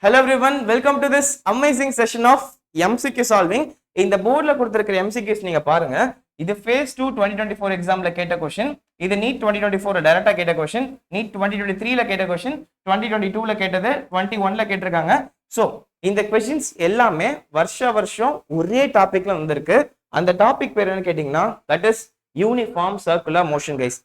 Hello everyone, welcome to this amazing session of MCQ solving. இந்த போர்ட்ல கொடுத்திருக்கிற MCQs நீங்க பாருங்க. இது phase 2 2024 எக்ஸாம்ல கேட்ட क्वेश्चन. இது NEET 2024 டைரக்டா கேட்ட क्वेश्चन. NEET 2023 ல கேட்ட क्वेश्चन, 2022 ல கேட்டது, 21 ல கேட்டிருக்காங்க. சோ இந்த क्वेश्चंस எல்லாமே வருஷம் ஒரே டாபிக்ல வந்திருக்கு. அந்த டாபிக் பேர் என்ன கேட்டிங்கனா that is uniform circular motion guys.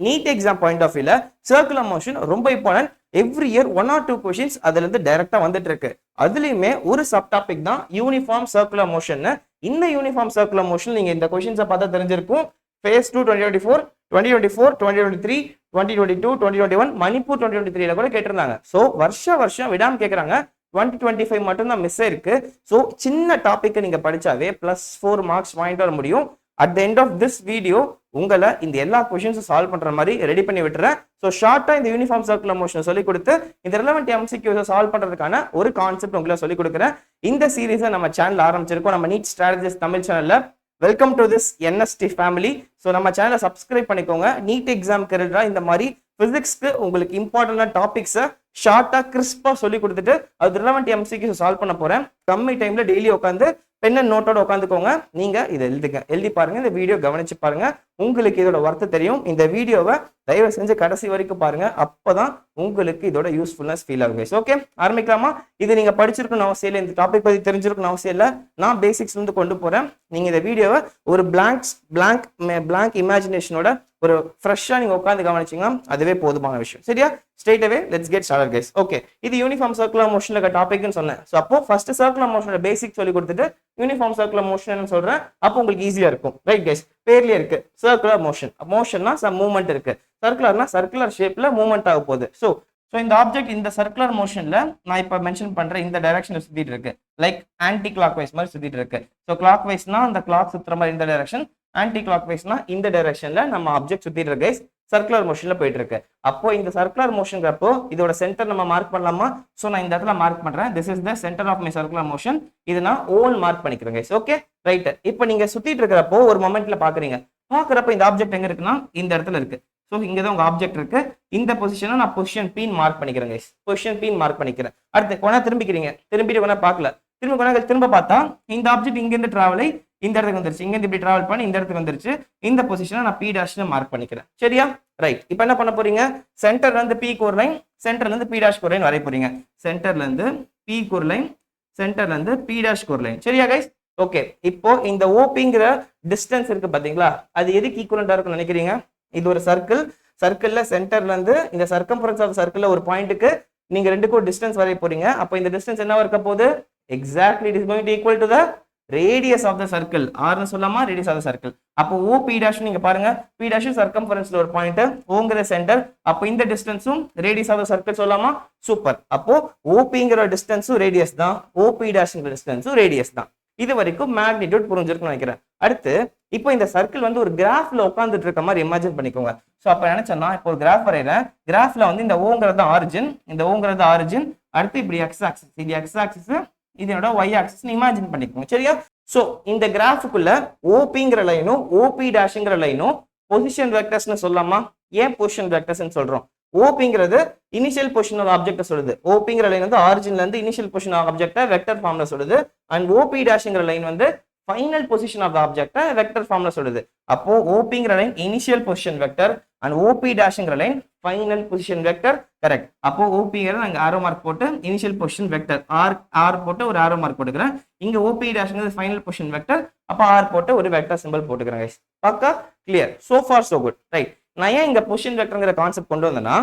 NEET exam point of view ல circular motion ரொம்ப important. Every year 1 or 2 questions அதுல இருந்து டைரக்டா வந்துட்டு இருக்கு. அதுலயுமே ஒரு சப் டாபிக் தான் யூனிஃபார்ம் சர்க்குலர் மோஷன். இந்த யூனிஃபார்ம் சர்க்குலர் மோஷன் நீங்க இந்த கொஸ்டின்ஸை பார்த்தா தெரிஞ்சிருக்கும். phase 2 2024, 2024, 2023, 2022, 2021, மணிப்பூர் 2023 ல கூட கேட்டிருந்தாங்க. சோ வருஷம் விடாம கேக்குறாங்க. 2025 மட்டும் தான் மிஸ் ஆயிருக்கு. சோ சின்ன டாபிக் நீங்க படிச்சாவே +4 மார்க்ஸ் வாங்கிட்டு வர முடியும். At the end of this video உங்களை இந்த எல்லா क्वेश्चंस சால்வ் பண்ற மாதிரி ரெடி பண்ணி விட்டுறேன். சோ ஷார்ட்டா இந்த யூனிஃபார்ம் சர்க்குலர் மோஷன் சொல்லி கொடுத்து இந்த ரெலவென்ட் MCQs சால்வ் பண்றதுக்கான ஒரு கான்செப்ட் உங்களுக்கு சொல்லி கொடுக்குறேன். இந்த சீரிஸை நம்ம சேனல் ஆரம்பிச்சிருக்கோம். நம்ம நீட் ஸ்ட்ராட்டஜிஸ் தமிழ் சேனல்ல. Welcome to this NST family. So நம்ம சேனலை சப்ஸ்கிரைப் பண்ணிக்கோங்க. நீட் எக்ஸாம் கரெக்டா இந்த மாதிரி பிசிக்ஸ்க்கு உங்களுக்கு இம்பார்ட்டன்டான டாபிக்ஸை ஷார்ட்டா கிறிஸ்பா சொல்லி கொடுத்துட்டு அது ரெலவென்ட் MCQs சால்வ் பண்ண போறேன். கம்மி டைம்ல டெய்லி உட்காந்து பென் அண்ட் நோட்டோட உட்காந்துக்கோங்க. நீங்க இதை எழுதி பாருங்க. இந்த வீடியோ கவனிச்சு பாருங்க. உங்களுக்கு இதோட ஒர்த்து தெரியும். இந்த வீடியோவை தயவு செஞ்சு கடைசி வரைக்கும் பாருங்க. அப்பதான் உங்களுக்கு இதோட யூஸ்ஃபுல்னஸ் ஃபீல் ஆகும். ஓகே, ஆரம்பிக்கலாமா? இது நீங்க படிச்சிருக்கணும் அவசியம் இல்லை. இந்த டாபிக் பத்தி தெரிஞ்சிருக்கணும் அவசியம் இல்லை. நான் பேசிக்ஸ்ல இருந்து கொண்டு போறேன். நீங்க இந்த வீடியோவை ஒரு பிளாங்க் இமேஜினேஷனோட ஒரு ஃப்ரெஷ்ஷா நீங்க உட்காந்து கவனிச்சீங்கன்னா அதுவே போதுமான விஷயம். சரியா? Straight away let's get started guys. Okay, இது யூனிஃபார்ம் சர்க்குலர் மோஷன்ல இருக்க டாபிக்னு சொன்னேன். ஸோ அப்போ ஃபர்ஸ்ட் சர்க்குலர் மோஷனோட பேசிக் சொல்லி கொடுத்துட்டு யூனிஃபார்ம் சர்க்குலர் மோஷன் சொல்றேன். அப்போ உங்களுக்கு ஈஸியா இருக்கும். ரைட் கைஸ், பேர்லயே இருக்கு சர்க்குலர் மோஷன். மோஷன்னா சம் மூவ்மெண்ட் இருக்கு. சர்க்குலர்னா சர்க்குலர் ஷேப்ல மூவ்மெண்ட் ஆக போகுது. ஸோ இந்த ஆப்ஜெக்ட் இந்த சர்க்குலர் மோஷன்ல நான் இப்ப மென்ஷன் பண்றேன் இந்த டைரக்ஷன்ல சுத்திட்டு இருக்கு. லைக் ஆன்டி கிளாக் வைஸ் மாதிரி சுத்திட்டு இருக்கு. ஸோ கிளாக் வைஸ்னா அந்த கிளாக் சுத்துற மாதிரி இந்த டைரக்ஷன், ஆன்டி கிளாக் வைஸ்னா இந்த டைரக்ஷன்ல நம்ம ஆப்ஜெக்ட் சுத்திட்டு இருக்கு. சர்க்குலர் மோஷன்ல போயிட்டு இருக்கு. அப்போ இந்த சர்க்குலர் மோஷன்ங்கிறப்போ இதோட சென்டர் நம்ம மார்க் பண்ணலாமா? ஸோ நான் இந்த இடத்துல மார்க் பண்றேன். This is the centre of my circular motion. இது நான் ஓன் மார்க் பண்ணிக்கிறேன் கைஸ். Okay right. இப்போ நீங்க சுத்திட்டு இருக்கிறப்போ ஒரு மொமெண்ட்ல பாக்குறீங்க. பாக்குறப்ப இந்த ஆப்ஜெக்ட் எங்க இருக்குன்னா இந்த இடத்துல இருக்கு. ஸோ இங்க தான் உங்க ஆப்ஜெக்ட் இருக்கு. இந்த பொசிஷனை நான் பொசிஷன் P மார்க் பண்ணிக்கிறேன் கைஸ். பொசிஷன் P மார்க் பண்ணிக்கிறேன். அடுத்து கொண்டா திரும்பிட்டு கொண்டா பார்க்கல. திரும்ப பார்த்தா இந்த ஆப்ஜெக்ட் இங்க இருந்து டிராவல் ஆகி இந்த இடத்துக்கு வந்துருச்சு. இங்க இருந்து இப்படி டிராவல் பண்ணி இந்த இடத்துக்கு வந்துருச்சு. இந்த பொசிஷனை நான் P' மார்க் பண்ணிக்கிறேன். சரியா? ரைட். இப்போ என்ன பண்ண போறீங்க? சென்டர்ல இருந்து P ஒரு லைன், சென்டர்ல இருந்து P' ஒரு லைன் வரைய போறீங்க. சென்டர்ல இருந்து P ஒரு லைன், சென்டர்ல இருந்து P' ஒரு லைன். சரியா கைஸ்? ஓகே, இப்போ இந்த OPங்கிற டிஸ்டன்ஸ் இருக்கு பாத்தீங்களா? அது எதுக்கு ஈக்குவலண்டா இருக்குன்னு நினைக்கிறீங்க? இது ஒரு சர்க்கிள்ல சென்டர்ல இருந்து இந்த சர்க்கம்ஃபரன்ஸ் ஆஃப் சர்க்கிள்ல ஒரு பாயிண்ட்டுக்கு நீங்க ரெண்டுக்கும் டிஸ்டன்ஸ் வரைய போறீங்க. அப்போ இந்த டிஸ்டன்ஸ் என்னவா இருக்க போகுது? Exactly it is going to equal to the radius of the circle. ஆர்னு சொல்லாமா? Radius of the circle. அப்போ OP' நீங்க பாருங்க. P' சர்க்கம்ஃபரன்ஸ்ல ஒரு பாயிண்ட், ஓங்கிற சென்டர். அப்போ இந்த டிஸ்டன்ஸும் ரேடியஸ் ஆஃப் த சர்க்கிள் சொல்லாமா? சூப்பர். அப்போ OPங்கிற டிஸ்டன்ஸும் ரேடியஸ் தான், OP' டிஸ்டன்ஸும் ரேடியஸ் தான். இது வரைக்கும் மேக்னிடியூட் புரிஞ்சிருக்குன்னு நினைக்கிறேன். அடுத்து இப்போ இந்த சர்க்கிள் வந்து ஒரு கிராஃப்ல உட்காந்துட்டு இருக்க மாதிரி இமேஜின் பண்ணிக்கோங்க. ஸோ அப்ப நினைச்சேன்னா இப்போ ஒரு கிராஃப் வரைகிறேன். கிராஃப்ல வந்து இந்த ஓங்கிறது ஆரிஜின், இந்த ஓங்கிறது ஆரிஜின். அடுத்து இப்படி எக்ஸ் ஆக்சிஸ், இது எக்ஸ் ஆக்சிஸ், இது என்னோட ஒய் ஆக்சிஸ் இமேஜின் பண்ணிக்கோங்க. சரியா? ஸோ இந்த கிராஃபுக்குள்ள OPங்கிற லைனும் OP' லைனும் பொசிஷன் வெக்டர்ஸ்னு சொல்லலாமா? ஏன் பொசிஷன் வெக்டர்ஸ்னு சொல்றோம்? OPங்கிறது இனிஷியல் பொசிஷன் ஆஃப் ஆப்ஜெக்ட் சொல்லுது. OPங்கிற லைன் வந்து ஆரிஜின்ல இருந்து இனிஷியல் பொசிஷன் ஆஃப் ஆப்ஜெக்ட்டை வெக்டர் ஃபார்ம்ல சொல்லுது. அண்ட் OP' லைன் வந்து ஃபைனல் பொசிஷன் ஆஃப் ஆப்ஜெக்ட்டை வெக்டர் ஃபார்ம்ல சொல்லுது. அப்போ OPங்கிற line initial position vector and OP' line final position vector. Correct. அப்போ OPங்கிற நாங்க ஆரோ மார்க் போட்டு இனிஷியல் பொசிஷன் வெக்டர் ஆர் போட்டு ஒரு ஆரோ மார்க் போட்டுக்கிறேன். இங்க OP' ஃபைனல் பொசிஷன் வெக்டர். அப்போ ஆர் போட்டு ஒரு வெக்டர் சிம்பிள் போட்டுக்கிறேன் கைஸ். பக்கா clear? So for so good. Right. நான் ஏன் இங்க பொசிஷன் வெக்டர்ங்கிற கான்செப்ட் கொண்டு வந்தேன்னா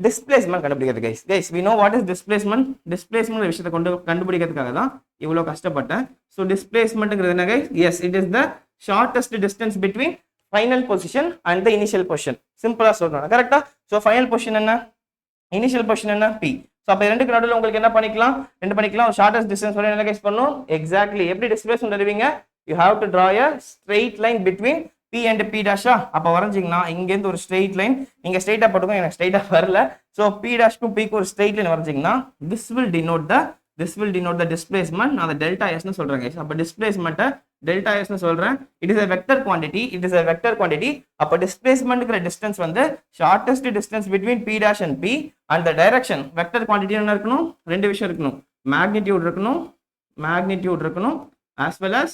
டிஸ்பிளேஸ்மென்ட் கண்டுபிடிக்கிறது guys. Guys we know what is displacement. Displacement விஷயத்தை கண்டுபிடிக்கிறதுக்காக தான் இவ்வளவு கஷ்டப்பட்டேன். ஸோ டிஸ்பிளேஸ்மெண்ட்ங்கிறது என்ன guys? Yes, it is the shortest distance between final position and the initial position. சிம்பிளா சொல்றேன். கரெக்டா? ஸோ ஃபைனல் பொசிஷன் என்ன? இனிஷியல் பொசிஷன் என்ன? P. ஸோ அப்போ ரெண்டுக்கு நடுவில் உங்களுக்கு என்ன பண்ணிக்கலாம்? ஒரு ஷார்டஸ்ட் டிஸ்டன்ஸ் வரை என்ன கைஸ் பண்ணும்? எக்ஸாக்ட்லி. எப்படி டிஸ்பிளேஸ்மெண்ட் அறிவீங்க? You have to draw a straight line between P and P'. அப்ப வரைஞ்சிங்கன்னா இங்க இருந்து ஒரு ஸ்ட்ரெயிட் லைன், நீங்க ஸ்ட்ரெயிட்டா போட்டுக்கோங்க, எனக்கு ஸ்ட்ரெயிட்டா வரல. சோ P' P ஒரு ஸ்ட்ரெயிட் லைன் வரைஞ்சிங்கன்னா this will denote the displacement. நான் டெல்டா S னு சொல்றேன். அப்ப டிஸ்பிளேஸ்மெண்ட்டை delta s னு சொல்றேன். it is a vector quantity. அப்ப displacementங்கற distance வந்து shortest distance between p dash and p and the direction vector quantity என்ன இருக்கணும்? ரெண்டு விஷயம் இருக்கணும். magnitude இருக்கணும் as well as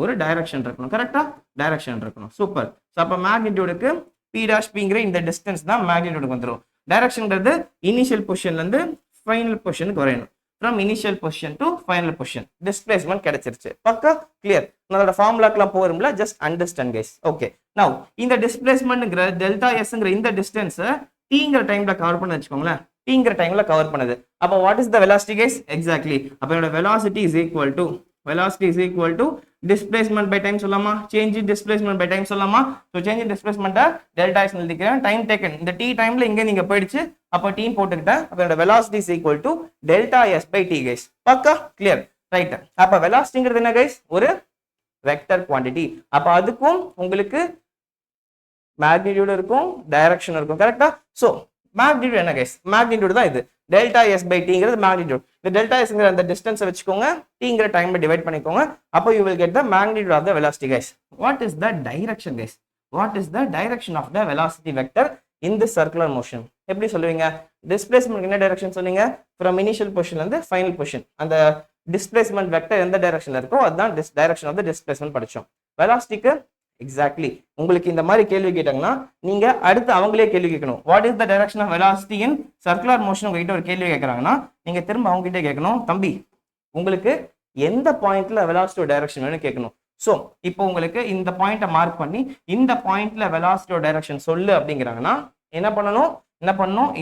ஒரு டைரக்ஷன் இருக்கணும். கரெக்ட்டா? டைரக்ஷன் இருக்கணும். சூப்பர். சோ அப்ப magnitudeக்கு p dash pங்கற இந்த டிஸ்டன்ஸ் தான் magnitudeக்கு வந்துரும். டைரக்ஷன்ங்கிறது இனிஷியல் பொசிஷன்ல இருந்து ஃபைனல் பொசிஷனுக்கு வரையணும். from initial position to final position displacement கிடைச்சிருச்சு. பக்கா clear. நம்மளோட ஃபார்முலாக்குலாம் போறோம்ல, just understand guys. okay, now இந்த displacementங்கற delta s ங்கற இந்த டிஸ்டன்ஸ் t ங்கற டைம்ல கவர் பண்ண வெச்சுக்கோங்களேன். t ங்கற டைம்ல கவர் பண்ணுது. அப்ப what is the velocity guys? exactly. அப்ப என்னோட velocity is equal to displacement by time சொல்லலாமா? change in displacement by time சொல்லலாமா? so change in displacement delta s எழுதிக்கிறேன். time taken இந்த t டைம்ல இங்க நீங்க போயிடுச்சு. அப்ப t போட்டுக்கிட்டேன். அப்ப என்னோட velocity is equal to delta s by t guys. பக்கா clear. right. அப்ப velocityங்கிறது என்ன guys? ஒரு vector quantity. அப்ப அதுக்கும் உங்களுக்கு magnitude இருக்கும், direction இருக்கும். கரெக்ட்டா? so magnitude என்ன guys? magnitude தான் இது. delta s by t ங்கிறது magnitude. இந்த delta s ங்கற அந்த distance வெச்சுக்கோங்க, t ங்கற டைம்ல டிவைட் பண்ணிக்கோங்க. அப்ப you will get the magnitude of the velocity guys. what is the direction guys? what is the direction of the velocity vector in this circular motion? எப்படி சொல்லுவீங்க? displacement என்ன direction சொன்னீங்க? from initial position ல இருந்து final position. அந்த displacement vector எந்த டைரக்ஷன்ல இருக்கோ அதுதான் direction of the displacement படிச்சோம். velocityக்கு exactly உங்களுக்கு இந்த மாதிரி கேள்வி கேட்டாங்கன்னா நீங்க அடுத்து அவங்களே கேள்வி கேட்கணும். what is the direction of velocity in circular motion உங்ககிட்ட ஒரு கேள்வி கேக்குறாங்கன்னா நீங்க திரும்ப அவங்க கிட்ட கேட்கணும், தம்பி உங்களுக்கு எந்த பாயிண்ட்ல velocity டைரக்ஷன் வேணும் கேட்கணும். சோ இப்போ உங்களுக்கு இந்த பாயிண்ட மார்க் பண்ணி இந்த பாயிண்ட்ல velocity டைரக்ஷன் சொல்லு அப்படிங்கறாங்கன்னா என்ன பண்ணணும்?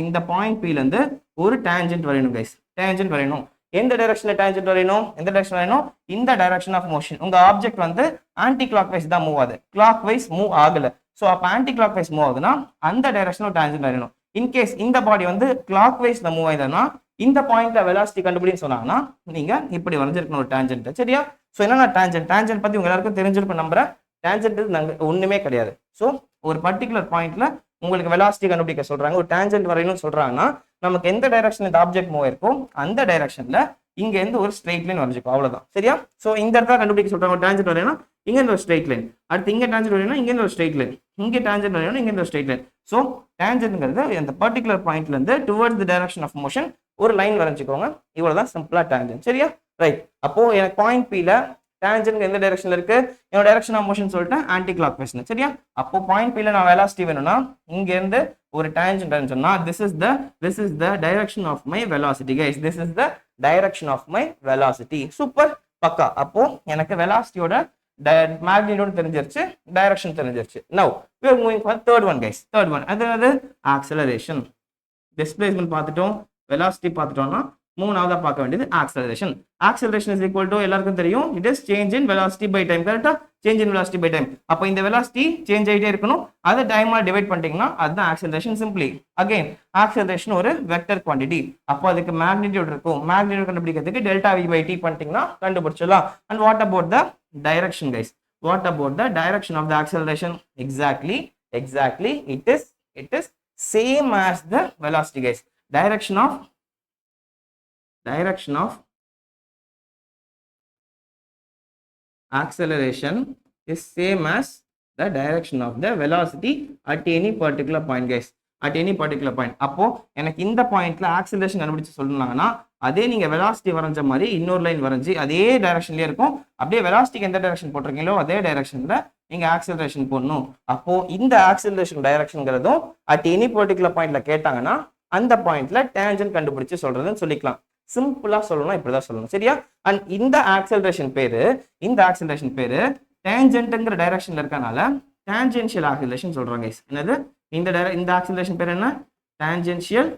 இந்த பாயிண்ட் p ல இருந்து ஒரு tangent வரையணும் guys. tangent வரையணும். எந்த டைரக்ஷன்ல tangent வரையணும்? எந்த டைரக்ஷன் வரையணும்? இந்த டைரக்ஷன் ஆஃப் மோஷன். உங்க ஆப்ஜெக்ட் வந்து ஆன்டி கிளாக்வைஸ் தான் மூவ் ஆகுது, கிளாக்வைஸ் மூவ் ஆகல. சோ அப்ப ஆன்டி கிளாக்வைஸ் மூவ் ஆகுதுன்னா அந்த டைரக்ஷன்ல tangent வரையணும். இன் கேஸ் இந்த பாடி வந்து கிளாக்வைஸ்ல மூவ் ஆயிடுதுன்னா இந்த பாயிண்ட்ல velocity கண்டுபிடின்னு சொன்னாங்கன்னா நீங்க இப்படி வரைஞ்சிருக்கணும் ஒரு tangent. சரியா? சோ என்னன்னா tangent பத்தி உங்க எல்லாருக்கும் தெரிஞ்சிருக்கும் நம்புறேன். tangent ஒண்ணுமே கிடையாது. சோ ஒரு பர்టిక్యులர் பாயிண்ட்ல உங்களுக்கு velocity கண்டுபிடிக்க சொல்றாங்க, ஒரு tangent வரையணும்னு சொல்றாங்கன்னா நமக்கு எந்த டைரக்ஷன்ல இந்த ஆப்ஜெக்ட் மூவ் ஆயிருக்கும் அந்த டைரக்ஷன்ல இங்க இருந்து ஒரு ஸ்ட்ரைட் லைன் வரைஞ்சுக்கும். அவ்வளவுதான். சரியா? சோ இந்த இடத்துல கண்டுபிடிக்க சொல்றாங்க ஒரு tangent வரையணும், இங்க இருந்து ஒரு ஸ்ட்ரைட் லைன். அடுத்து இங்க tangent வரையணும், இங்க இருந்து ஒரு ஸ்ட்ரைட் லைன். இங்க tangent வரையணும், இங்க இருந்து ஒரு ஸ்ட்ரைட் லைன். சோ tangentங்கிறது அந்த பர்టిక్యులர் பாயிண்ட்ல இருந்து towards the direction of motion ஒரு லைன் வரைஞ்சுக்கோங்க. இவ்வளவுதான் சிம்பிளா tangent. சரியா? ரைட். அப்போ எனக்கு பாயிண்ட் p ல tangent எந்த டைரக்ஷன்ல இருக்கு? என்னோட டைரக்ஷன் ஆஃப் மோஷன் சொல்லிட்டேன் ஆன்டி கிளாக்வைஸ்னு. சரியா? அப்போ பாயிண்ட் p ல நான் velocity வேணும்னா இங்க இருந்து ஒரு tangent சொன்னா this is the direction of my velocity guys. this is the direction of my velocity. Super. பக்கா. அப்போ எனக்கு velocityயோட magnitude தெரிஞ்சிருச்சு, direction தெரிஞ்சிருச்சு. now we are moving for third one guys. third one அது acceleration. displacement பார்த்துட்டோம், velocity பார்த்துட்டோம்னா மூணாவதா பார்க்க வேண்டியது acceleration. acceleration is equal to எல்லாருக்கும் தெரியும், it is change in velocity by time. கரெக்ட்டா? change in velocity by time. அப்ப இந்த velocity change ஆயிட்டே இருக்கணும். அத டைமால டிவைட் பண்ணிட்டீங்கன்னா அதுதான் acceleration. simply again acceleration ஒரு vector quantity. அப்ப அதுக்கு magnitude இருக்கும். magnitude கண்டுபிடிக்கிறதுக்கு delta v by t பண்ணிட்டீங்கன்னா கண்டுபிடிச்சலாம். and what about the direction guys? what about the direction of the acceleration? exactly it is same as the velocity guys. direction of acceleration is same as the direction of the velocity at any particular point guys. at any particular point. அப்போ எனக்கு இந்த பாயிண்ட்ல acceleration கண்டுபிடிச்சு சொல்லணும்னா அதே நீங்க velocity வரைஞ்ச மாதிரி இன்னொரு லைன் வரைஞ்சி அதே டைரக்ஷன்லயே இருக்கும். அப்படியே velocity எந்த டைரக்ஷன் போட்டிருக்கீங்களோ அதே டைரக்ஷன்ல நீங்க acceleration போடணும். அப்போ இந்த acceleration டைரக்ஷன்ங்கிறதும் at any particular pointல கேட்டாங்கன்னா அந்த பாயிண்ட்ல tangent கண்டுபிடிச்சு சொல்றதுன்னு சொல்லிக்கலாம். சிம்பிளா சொல்லணும், இப்படிதான் சொல்லணும். சரியா? அண்ட் இந்த ஆக்சலரேஷன் பேரு டேஞ்சன்ட்ங்கிற டைரக்ஷன்ல இருக்கனால டான்ஜென்ஷியல் ஆக்சலரேஷன் சொல்றாங்க guys. என்னது? இந்த ஆக்சலரேஷன் பேர் என்ன? Tangential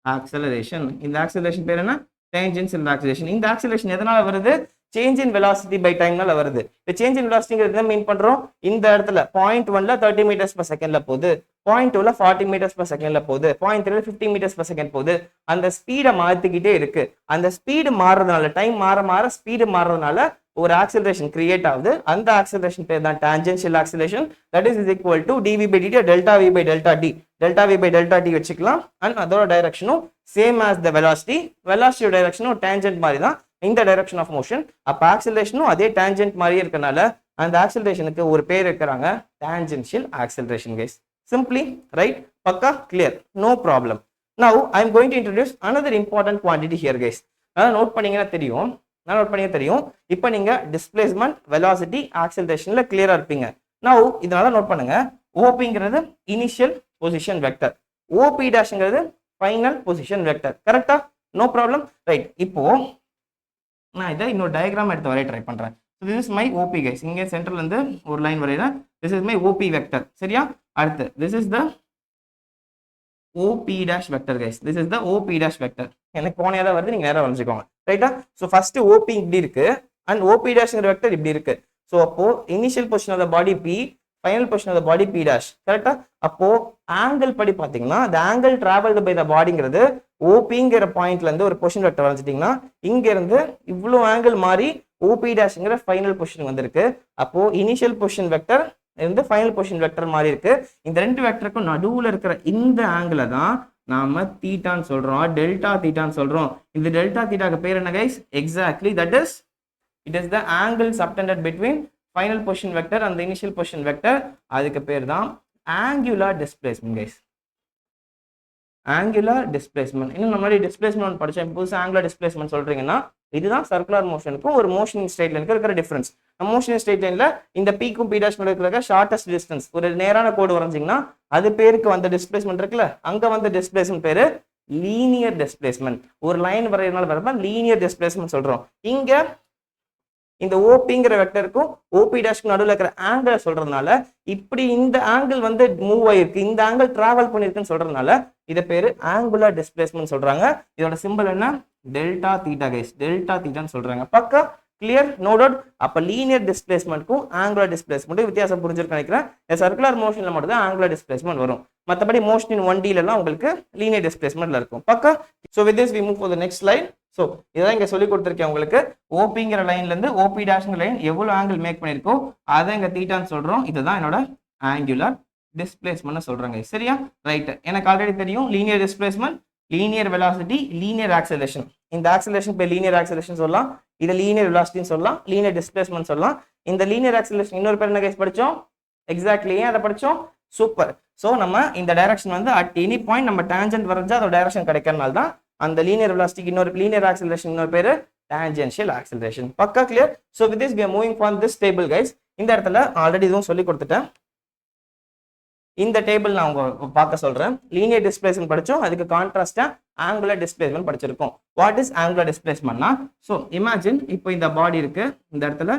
acceleration. இந்த ஆக்சலரேஷன் பேர் என்ன? Tangential acceleration. இந்த ஆக்சலரேஷன் எதனால வருது? சேஞ்ச் இன் வெலாசிட்டி பை டைம்னால வருது. இந்த சேஞ்ச் இன் வெலாசிட்டிங்கிறது என்ன மீன் பண்றோம்? இந்த இடத்துல பாயிண்ட் 1ல 30 மீட்டர்ஸ் per செகண்ட்ல போகுது, பாயிண்ட் 2ல 40 மீட்டர்ஸ் per செகண்ட்ல போகுது, பாயிண்ட் 3ல 50 மீட்டர்ஸ் per செகண்ட் போகுது. அந்த ஸ்பீடை மாத்திக்கிட்டே இருக்கு. அந்த ஸ்பீடு மாறுறதுனால, டைம் மாற ஸ்பீடு மாறுறதுனால ஒரு ஆக்சலரேஷன் கிரியேட் ஆகுது. அந்த ஆக்சலரேஷன் பேர் தான் tangential acceleration. That is equal to dv by dt delta v by delta d. Delta v by delta d வச்சுக்கலாம். அண்ட் அதோட டைரக்ஷனும் சேம் ஆஸ் த வெலாசிட்டி. வெலாசிட்டியோட டைரக்ஷனும் டேஞ்சன்ட் மாதிரி தான். இந்த டைரக்ஷன் ஆஃப் மோஷன். அப்ப ஆக்சிலரேஷனும் அதே டான்ஜென்ட் மாதிரியே இருக்கனால அந்த ஆக்சிலரேஷனுக்கு ஒரு பேர் இருக்கிறாங்க, tangential acceleration guys. Simply right, பக்கா clear, no problem. Now I am going to introduce another important quantity here guys. அதான் நோட் பண்ணீங்கன்னா தெரியும். இப்போ நீங்க டிஸ்பிளேஸ்மெண்ட், வெலாசிட்டி, ஆக்சிலரேஷன்ல கிளியரா இருப்பீங்க. நவ் இதனால நோட் பண்ணுங்க, ஓபிங்கிறது இனிஷியல் பொசிஷன் வெக்டர், ஓபி டேஷ்ங்கிறது ஃபைனல் பொசிஷன் வெக்டர். கரெக்டா? No problem right. இப்போ நான் இதை இன்னொரு டயக்ராம் எடுத்து வரைய ட்ரை பண்றேன். this is my OP guys. இங்கே சென்டர்ல இருந்து ஒரு line வரையறேன். this is my OP vector. சரியா? அடுத்து this is the OP dash vector guys. this is the OP dash vector. எனக்கு கோணையா தான் வருது, நீங்க நேரா வரைஞ்சுக்கோங்க. ரைட்டா? சோ ஃபர்ஸ்ட் OP இப்படி இருக்கு and OP dashங்கிற வெக்டர் இப்படி இருக்கு. சோ அப்போ initial position of the body P, final position of the body P dash. கரெக்ட்டா? அப்போ ஆங்கிள் படி பாத்தீங்கன்னா the angle traveled by the bodyங்கிறது OPங்கிற பாயிண்ட்ல இருந்து ஒரு பொசிஷன் வெக்டர் வரைஞ்சிட்டீங்கன்னா இங்க இருந்து இவ்ளோ ஆங்கிள் மாறி OP டேஷ்ங்கிற ஃபைனல் பொசிஷன் வந்திருக்கு. அப்போ இனிஷியல் பொசிஷன் வெக்டர் இருந்து ஃபைனல் பொசிஷன் வெக்டர் மாறி இருக்கு. இந்த ரெண்டு வெக்டருக்கும் நடுவுல இருக்கிற இந்த ஆங்கிளை தான் நாம தீட்டான்னு சொல்றோம், டெல்டா தீட்டான்னு சொல்றோம். இந்த டெல்டா தீட்டாக்கு பேர் என்ன guys? Exactly that is it is the angle subtended between final position vector and initial position vector. அதுக்கு பேர் தான் angular displacement guys. Angular displacement. இன்னும் நம்ம டிஸ்பிளேஸ்மென்ட் படிச்சோம், புதுசா ஆங்குலர் டிஸ்பிளேஸ்மென்ட் சொல்றீங்கன்னா இதுதான் சர்க்குலர் மோஷனுக்கும் ஒரு மோஷன் இன் ஸ்ட்ரெயிட் லைனுக்கு இருக்கிற டிஃபரன்ஸ். மோஷன் இன் ஸ்ட்ரெயிட் லைன்ல இந்த பீக்கும் பி டாஷ் இருக்கிற ஷார்டஸ்ட் டிஸ்டன்ஸ் ஒரு நேரான கோடு வரைஞ்சிங்கன்னா அது பேருக்கு வந்த டிஸ்பிளேஸ்மெண்ட் இருக்குல்ல, அங்க வந்து டிஸ்பிளேஸ்மெண்ட் பேரு லீனியர் டிஸ்பிளேஸ்மெண்ட். ஒரு லைன் வரையறதுனால வரப்ப லீனியர் டிஸ்பிளேஸ்மெண்ட் சொல்றோம். இங்க இந்த ஓபிங்கிற வெக்டருக்கும் ஓபி டேஷ்க்கு நடுவில் இருக்கிற ஆங்கிள் சொல்றதுனால இப்படி இந்த ஆங்கிள் வந்து மூவ் ஆயிருக்கு, இந்த ஆங்கிள் டிராவல் பண்ணிருக்குன்னு சொல்றதுனால இதை பேரு ஆங்குலர் டிஸ்பிளேஸ்மெண்ட் சொல்றாங்க. இதோட சிம்பிள் என்ன? Delta theta guys. டெல்டா தீட்டான்னு சொல்றாங்க. பக்கா கிளியர், நோ டவுட். அப்ப லீனியர் டிஸ்பிளேஸ்மெண்ட்க்கும் ஆங்குலர் டிஸ்பிளேஸ்மெண்ட் வித்தியாசம் புரிஞ்சிருக்கு நினைக்கிறேன். சர்க்குலர் மோஷன்ல மட்டும் தான் ஆங்குலர் டிஸ்பிளேஸ்மெண்ட் வரும், மற்றபடி மோஷன் இன் 1D எல்லாம் உங்களுக்கு லீனியர் டிஸ்பிளேஸ்மெண்ட்ல இருக்கும். பக்கா. So with this we move for the next slide. So இதான் இங்க சொல்லி கொடுத்துருக்கேன் உங்களுக்கு. ஓபிங்கிற லைன்ல இருந்து ஓபி டேஷ்ங்கிற லைன் எவ்வளவு ஆங்கிள் மேக் பண்ணிருக்கோ அதை இங்க தீட்டான்னு சொல்றோம். இதுதான் என்னோட ஆங்குலர் டிஸ்பிளேஸ்மெண்ட் சொல்றாங்க. சரியா? ரைட். எனக்கு ஆல்ரெடி தெரியும் linear displacement, linear velocity, linear acceleration. இந்த ஆக்சலரேஷன் பேர் லீனியர் ஆக்சலரேஷன் சொல்லலாம், இதை லீனியர் வெலாசிட்டின்னு சொல்லலாம், லீனியர் டிஸ்பிளேஸ்மெண்ட் சொல்லலாம். இந்த லீனியர் ஆக்சலரேஷன் இன்னொரு பேர் என்ன கைஸ் படிச்சோம்? எக்ஸாக்ட்லி. ஏன் அதை படிச்சோம்? சூப்பர். ஸோ நம்ம இந்த டைரக்ஷன் வந்து அட் எனி பாயிண்ட் நம்ம டான்ஜென்ட் வரைஞ்சா அதோட டைரக்ஷன் கிடைக்கிறதுனால தான் அந்த லீனியர் வெலாசிட்டிக்கு இன்னொரு லீனியர் ஆக்சலரேஷன் இன்னொரு பேரு டான்ஜென்ஷியல் ஆக்சலரேஷன். பக்கா clear. So with this we are moving from this table guys. இந்த இடத்துல ஆல்ரெடி இதுவும் சொல்லி கொடுத்துட்டேன். இந்த டேபிள் நான் உங்க பார்க்க சொல்றேன். லீனியர் டிஸ்பிளேஸ்மெண்ட் படிச்சோம், அதுக்கு கான்ட்ராஸ்டா ஆங்குலர் டிஸ்பிளேஸ்மெண்ட் படிச்சிருக்கோம். வாட் இஸ் ஆங்குலர் டிஸ்பிளேஸ்மெண்ட்னா, ஸோ இமேஜின் இப்போ இந்த பாடி இருக்கு, இந்த இடத்துல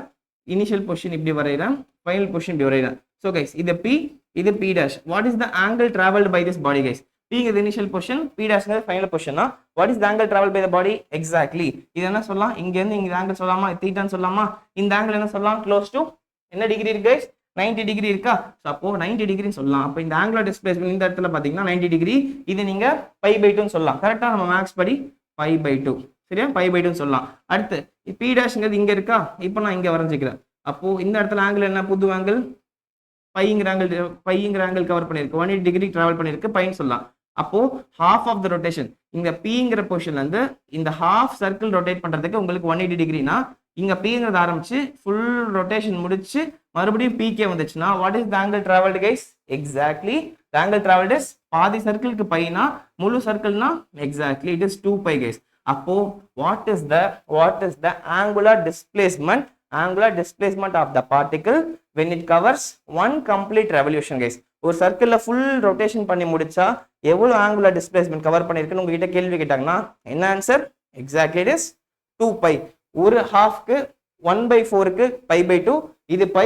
இனிஷியல் பொசிஷன் இப்படி வரைகிறேன், ஃபைனல் பொசிஷன் இப்படி வரைகிறேன். ஸோ கைஸ் இது P, இது P dash. What is the angle travelled by this body guys? P is the initial position, P dash is the final position. What is the angle traveled by the body? Exactly. இது என்ன சொல்லலாம்? இங்க இருந்து இங்க angle சொல்லலாமா? தீட்டான்னு சொல்லலாமா? இந்த angle என்ன சொல்லலாம்? க்ளோஸ் டு என்ன டிகிரி இருக்கு guys? 90 டிகிரி இருக்கா? சோ அப்போ 90 டிகிரி சொல்லலாம். அப்ப இந்த ஆங்குலர் டிஸ்பிளேஸ்மென்ட் இந்த இடத்துல பாத்தீங்கன்னா 90 டிகிரி. இது நீங்க π/2 ன்னு சொல்லலாம். கரெக்ட்டா? நம்ம மேக்ஸ் படி π/2. சரியா? π/2 ன்னு சொல்லலாம். அடுத்து P dash-ங்கிறது இங்க இருக்கா? இப்போ நான் இங்க வரைஞ்சிக்கிறேன். அப்போ இந்த இடத்துல ஆங்கிள் என்ன? புது ஆங்கிள் πங்கிற ஆங்கிள் கவர் பண்ணிருக்கு. 180 டிகிரி டிராவல் பண்ணிருக்கு, πன்னு சொல்லலாம். அப்போ half of the rotation இங்க Pங்கிற பொசிஷன்ல இருந்து இந்த half circle rotate பண்றதுக்கு உங்களுக்கு 180 டிகிரினா இங்க Pங்கிறது ஆரம்பிச்சு full rotation முடிச்சு மறுபடியும் Pk வந்துச்சுன்னா what is the angle traveled guys? Exactly, the angle traveled is பாதி சர்க்கிளுக்கு πனா முழு சர்க்கிள்னா exactly it is 2π guys. அப்போ what is the angular displacement of the particle when it covers one complete revolution guys? ஒரு சர்க்கிள்ல full rotation பண்ணி முடிச்சா எவ்வளவு angular displacement cover பண்ணிருக்குன்னு உங்ககிட்ட கேள்வி கேட்டாங்கன்னா என்ன ஆன்சர்? Exactly it is 2π. ஒரு ஹாஃப்க்கு 1/4க்கு π/2, இது π,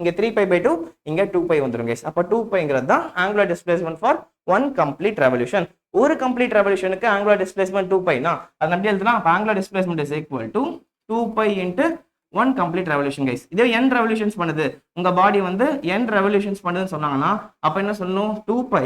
இங்க 3π/2, இங்க 2π வந்துரும் guys. அப்ப 2πங்கிறது தான் angular displacement for one complete revolution. ஒரு கம்ப்ளீட் ரெவல்யூஷனுக்கு ஆங்குலர் டிஸ்பிளேஸ்மென்ட் 2πனா அது அப்படியே எழுதுனா அப்ப angular displacement is equal to 2π into 1 complete revolution guys. இதே n revolutions பண்ணுது, உங்க பாடி வந்து n revolutions பண்ணுதுன்னு சொன்னாங்கன்னா அப்ப என்ன சொல்லணும்? 2π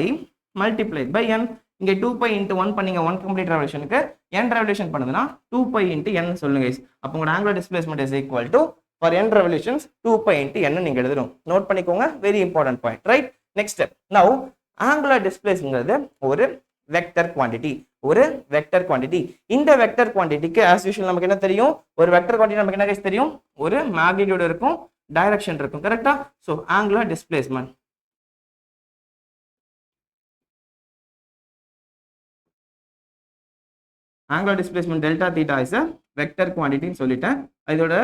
multiplied by n. இங்க 2π into 1 பண்ணீங்க 1 complete revolutionக்கு, n revolution பண்ணுதுன்னா 2π into n சொல்லுங்க guys. அப்ப உங்க angular displacement is equal to for n revolutions 2π into n நீங்க எழுதணும். நோட் பண்ணிக்கோங்க, very important point, right? Next step. Now angular displacement ஒரு வெக்டர் குவாண்டிட்டி, ஒரு வெக்டர் குவாண்டிட்டி. இந்த வெக்டர் குவாண்டிட்டிக்கு as usual நமக்கு என்ன தெரியும், ஒரு வெக்டர் குவாண்டிட்டி நமக்கு என்ன தெரியும், ஒரு மேக்னிட்யூட் இருக்கும், டைரக்ஷன் இருக்கும், கரெக்ட்டா? So angular displacement, angular displacement delta theta is a vector quantity ன்னு சொல்லிட்டேன். இதோட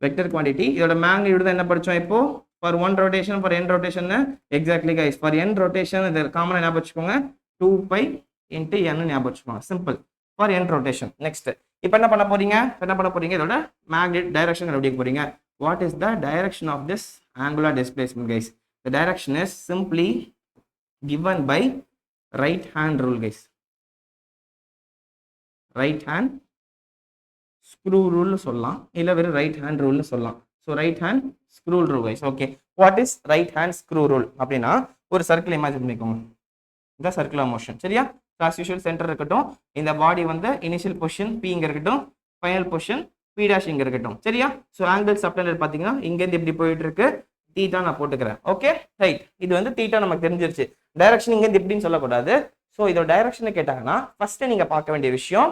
vector quantity, இதோட magnitude தான் என்ன படிச்சோம் இப்போ, for one rotation, for n rotation. Exactly guys, for n rotation இது காமனா ஞாபகம் வச்சுக்கோங்க, 2 pi into n ஞாபகம் வச்சுக்கோங்க, simple, for n rotation. Next இப்போ என்ன பண்ண போறீங்க, இதோட magnitude direction கண்டுபிடிக்க போறீங்க. What is the direction of this angular displacement guys? The direction is simply given by right hand rule guys, right hand screw rule சொல்லலாம், இல்ல வெறும் right hand rule சொல்லலாம். So right hand screw rule guys. Okay, what is right hand screw rule அப்படினா, ஒரு circle imagine பண்ணிக்கோங்க, இந்த circular motion, சரியா? as usual centre இருக்கட்டும், இந்த பாடி வந்து இனிஷியல் பொசிஷன் p இங்க இருக்கட்டும், ஃபைனல் பொசிஷன் p dash இங்க இருக்கட்டும், சரியா? சோ ஆங்கிள் சப்டெண்டர் பாத்தீங்கன்னா இங்க இருந்து இப்படி போயிட்டு இருக்கு, தீட்டா நான் போட்டுக்கிறேன். ஓகே ரைட், இது வந்து தீட்டா நமக்கு தெரிஞ்சிருச்சு. டைரக்ஷன் இங்க இருந்து இப்படின்னு சொல்லக்கூடாது. சோ இதோட டைரக்ஷன் கேட்டாங்கன்னா ஃபர்ஸ்ட் நீங்க பார்க்க வேண்டிய விஷயம்,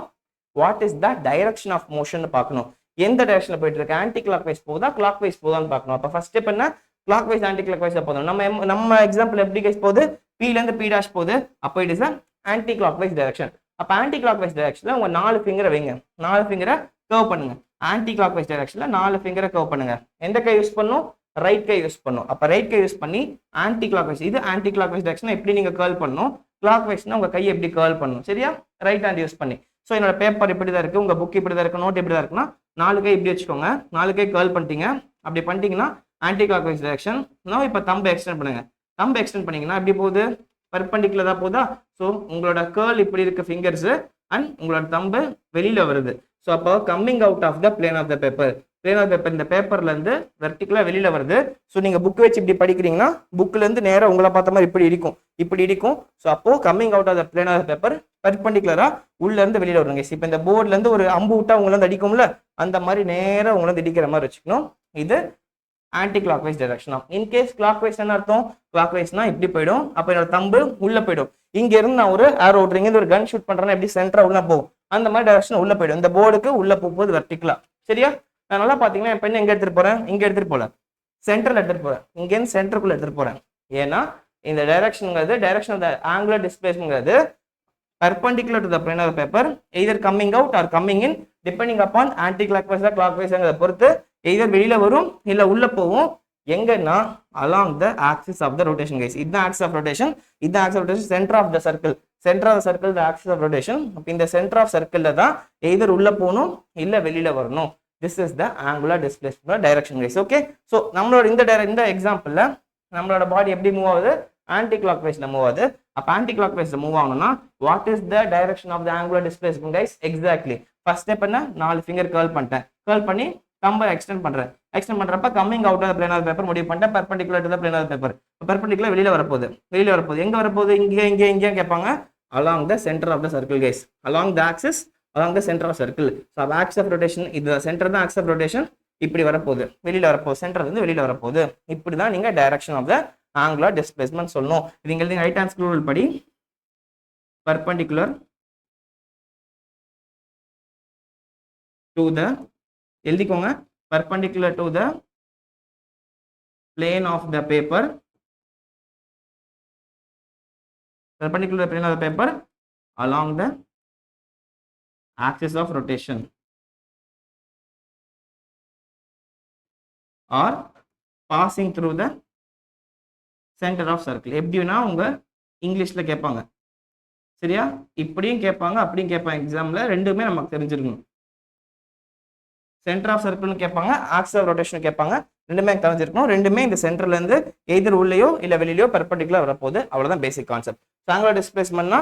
what is the direction of motion பார்க்கணும். எந்த டைரக்ஷன்ல போயிட்டு இருக்கு, ஆன்டி கிளாக் வைஸ் போகுதா கிளாக் வைஸ் போகுதான்னு பார்க்கணும். அப்ப ஃபர்ஸ்ட் ஸ்டெப் என்ன, clockwise anticlockwise போதும். நம்ம எக்ஸாம்பிள் எப்படி கைஸ் போகுது, p ல இருந்து p dash போகுது, அப்ப it is anticlockwise direction. அப்ப ஆன்டி கிளாக் வைஸ் டைரக்ஷன்ல உங்க 4 ஃபிங்கரை வைங்க, 4 ஃபிங்கரை கர்வ் பண்ணுங்க. ஆன்டி கிளாக் வைஸ் டைரக்ஷன்ல 4 ஃபிங்கரை கர்வ் பண்ணுங்க. எந்த கை யூஸ் பண்ணும், ரைட் கை யூஸ் பண்ணும். அப்ப ரைட் கை யூஸ் பண்ணி ஆன்டி கிளாக் வைஸ், இது ஆன்டி கிளாக் வைஸ் டைரக்ஷன் எப்படி நீங்க கர்ல் பண்ணணும், கிளாக் வைஸ்னா உங்க கையை எப்படி கர்ல் பண்ணணும், சரியா? ரைட் ஹேண்ட் யூஸ் பண்ணி. ஸோ என்னோட பேப்பர் இப்படி தான் இருக்கு, உங்க புக் இப்படி தான் இருக்கு, நோட் இப்படி தான் இருக்குன்னா 4 கை இப்படி வச்சுக்கோங்க, 4 கை கர்ல் பண்ணிட்டீங்க. அப்படி பண்ணிட்டீங்கன்னா ஆன்டி கிளாக் வைஸ் டைரக்ஷன். நான் இப்போ தம்பை எக்ஸ்டெண்ட் பண்ணுங்க, தம்பை எக்ஸ்டெண்ட் பண்ணீங்கன்னா எப்படி போகுது, பர்பெண்டிகுலர் தான் போதா. ஸோ உங்களோட கர்ல் இப்படி இருக்கு ஃபிங்கர்ஸ், அண்ட் உங்களோட தம்பு வெளியில வருது. ஸோ அப்போ coming out of the plane of the paper, plane of paper இந்த பேப்பர்ல இருந்து வெர்டிகலா வெளியில வருது. ஸோ நீங்க புக் வச்சு இப்படி படிக்கிறீங்கன்னா புக்ல இருந்து நேரா உங்களை பார்த்த மாதிரி இப்படி இருக்கும். ஸோ அப்போ coming out of the plane of paper பர்பெண்டிகுலரா உள்ள இருந்து வெளியில வருங்க. இப்போ இந்த போர்ட்ல இருந்து ஒரு அம்பு விட்டா உங்களை வந்து அடிக்கும்ல, அந்த மாதிரி நேரா உங்களை வந்து இடிக்கிற மாதிரி வச்சுக்கணும். இது anticlockwise direction. In case clockwise என்ன அர்த்தம், கிளாக் வைஸ்னா இப்படி போயிடும், அப்போ என்னோட தம்பு உள்ள போயிடும். இங்க இருந்து நான் ஒரு ஏர் ஓட்டுறீங்க, ஒரு கன் ஷூட் பண்றேன்னா எப்படி சென்டரா உள்ள போகும், அந்த மாதிரி டைரக்ஷன் உள்ள போயிடும். இந்த போர்டுக்கு உள்ள போகும்போது வெர்டிகலா, சரியா? நான் நல்லா பாத்தீங்கன்னா என் பெண் எங்க எடுத்துட்டு போறேன், இங்க எடுத்துட்டு போல, சென்டர்ல எடுத்துட்டு போறேன், இங்க இருந்து சென்டருக்குள்ள எடுத்துட்டு போறேன். ஏன்னா இந்த டைரக்ஷன்ங்கிறது, டைரக்ஷன் ஆஃப் த ஆங்குலர் டிஸ்பிளேஸ்மென்ட்ங்கிறது perpendicular to the plane of the paper, either coming out or coming in, depending upon anti-clockwise or clockwise பொறுத்து either வெளியில வரும் இல்ல உள்ள போகும். எங்கன்னா along the axis of the rotation guys. இதுதான் axis of rotation, இதுதான் axis of rotation, center of the circle, center of the circle the axis of rotation. அப்ப இந்த center of circle தான் either உள்ள போகணும் இல்ல வெளியில வரணும். This is the angular displacement direction guys. Okay, so நம்மளோட இந்த எக்ஸாம்பிள்ல நம்மளோட பாடி எப்படி மூவ் ஆகுது, ஆன்டி கிளாக் வைஸ்ல மூவ் ஆகுது. அப்ப ஆன்டி கிளாக் வைஸ்ல மூவ் ஆகணும்னா what is the direction of the angular displacement guys? Exactly first step என்ன, 4 ஃபிங்கர் கர்ல் பண்ணிட்டேன், கர்ல் பண்ணி தம்பை எக்ஸ்டெண்ட் பண்றேன். எக்ஸ்டெண்ட் பண்றப்ப coming out of plane of paper முடிவு பண்ணிட்டேன், perpendicular to the plane of paper. Perpendicular வெளியில வரப்போகுது, எங்க வரப்போகுது, இங்க கேட்பாங்க. Along the centre of the circle guys, along the axis, along the centre of circle. So axis of rotation, இது centre தான் ஆக்சிஸ் ஆஃப் ரொட்டேஷன். இப்படி வரப்போகுது, வெளியில வரப்போகுது, சென்டர்ல இருந்து வெளியில வரப்போகுது. இப்படிதான் நீங்க direction of the angular displacement சொல்லணும். இது இங்க ரைட் ஹேண்ட் ஸ்க்ரூ ரூல் படி perpendicular to the, எழுதிக்கோங்க, perpendicular to the plane of the paper, perpendicular plane of the paper along the axis of rotation or passing through the center of circle. எப்படின்னா உங்க இங்கிலீஷ்ல கேட்பாங்க, சரியா? இப்படியும் கேட்பாங்க அப்படியும் கேட்பாங்க. எக்ஸாம்ல ரெண்டுமே நமக்கு தெரிஞ்சிருக்கணும். சென்டர் ஆஃப் சர்க்கிள்னு கேட்பாங்க, ஆக்சிஸ் ஆஃப் ரொட்டேஷன் கேட்பாங்க, ரெண்டுமே தெரிஞ்சிருக்கணும். ரெண்டுமே இந்த சென்டர்ல இருந்து எதிர் உள்ளேயோ இல்ல வெளியிலயோ பெர்பெண்டிகுலர் வரப்போகுது. அவ்வளவுதான் பேசிக் கான்செப்ட். ஆங்குலர் டிஸ்பிளேஸ்மென்ட்னா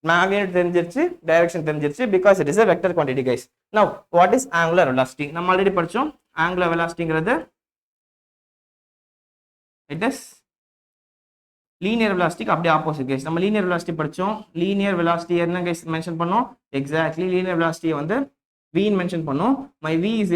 மேக்னிட்யூட் தெரிஞ்சிருச்சு, டைரக்ஷன் தெரிஞ்சிருச்சு, because it is a vector quantity guys. Now what is angular velocity? நம்ம ஆல்ரெடி படிச்சோம். angular velocityங்கிறது it is linear velocity அப்படியே ஆப்போசிட் கைஸ். நம்ம linear velocity படிச்சோம். linear velocity என்ன கைஸ் மென்ஷன் பண்ணோம்? Exactly linear velocity வந்து v ன்னு மென்ஷன் பண்ணோம். my v is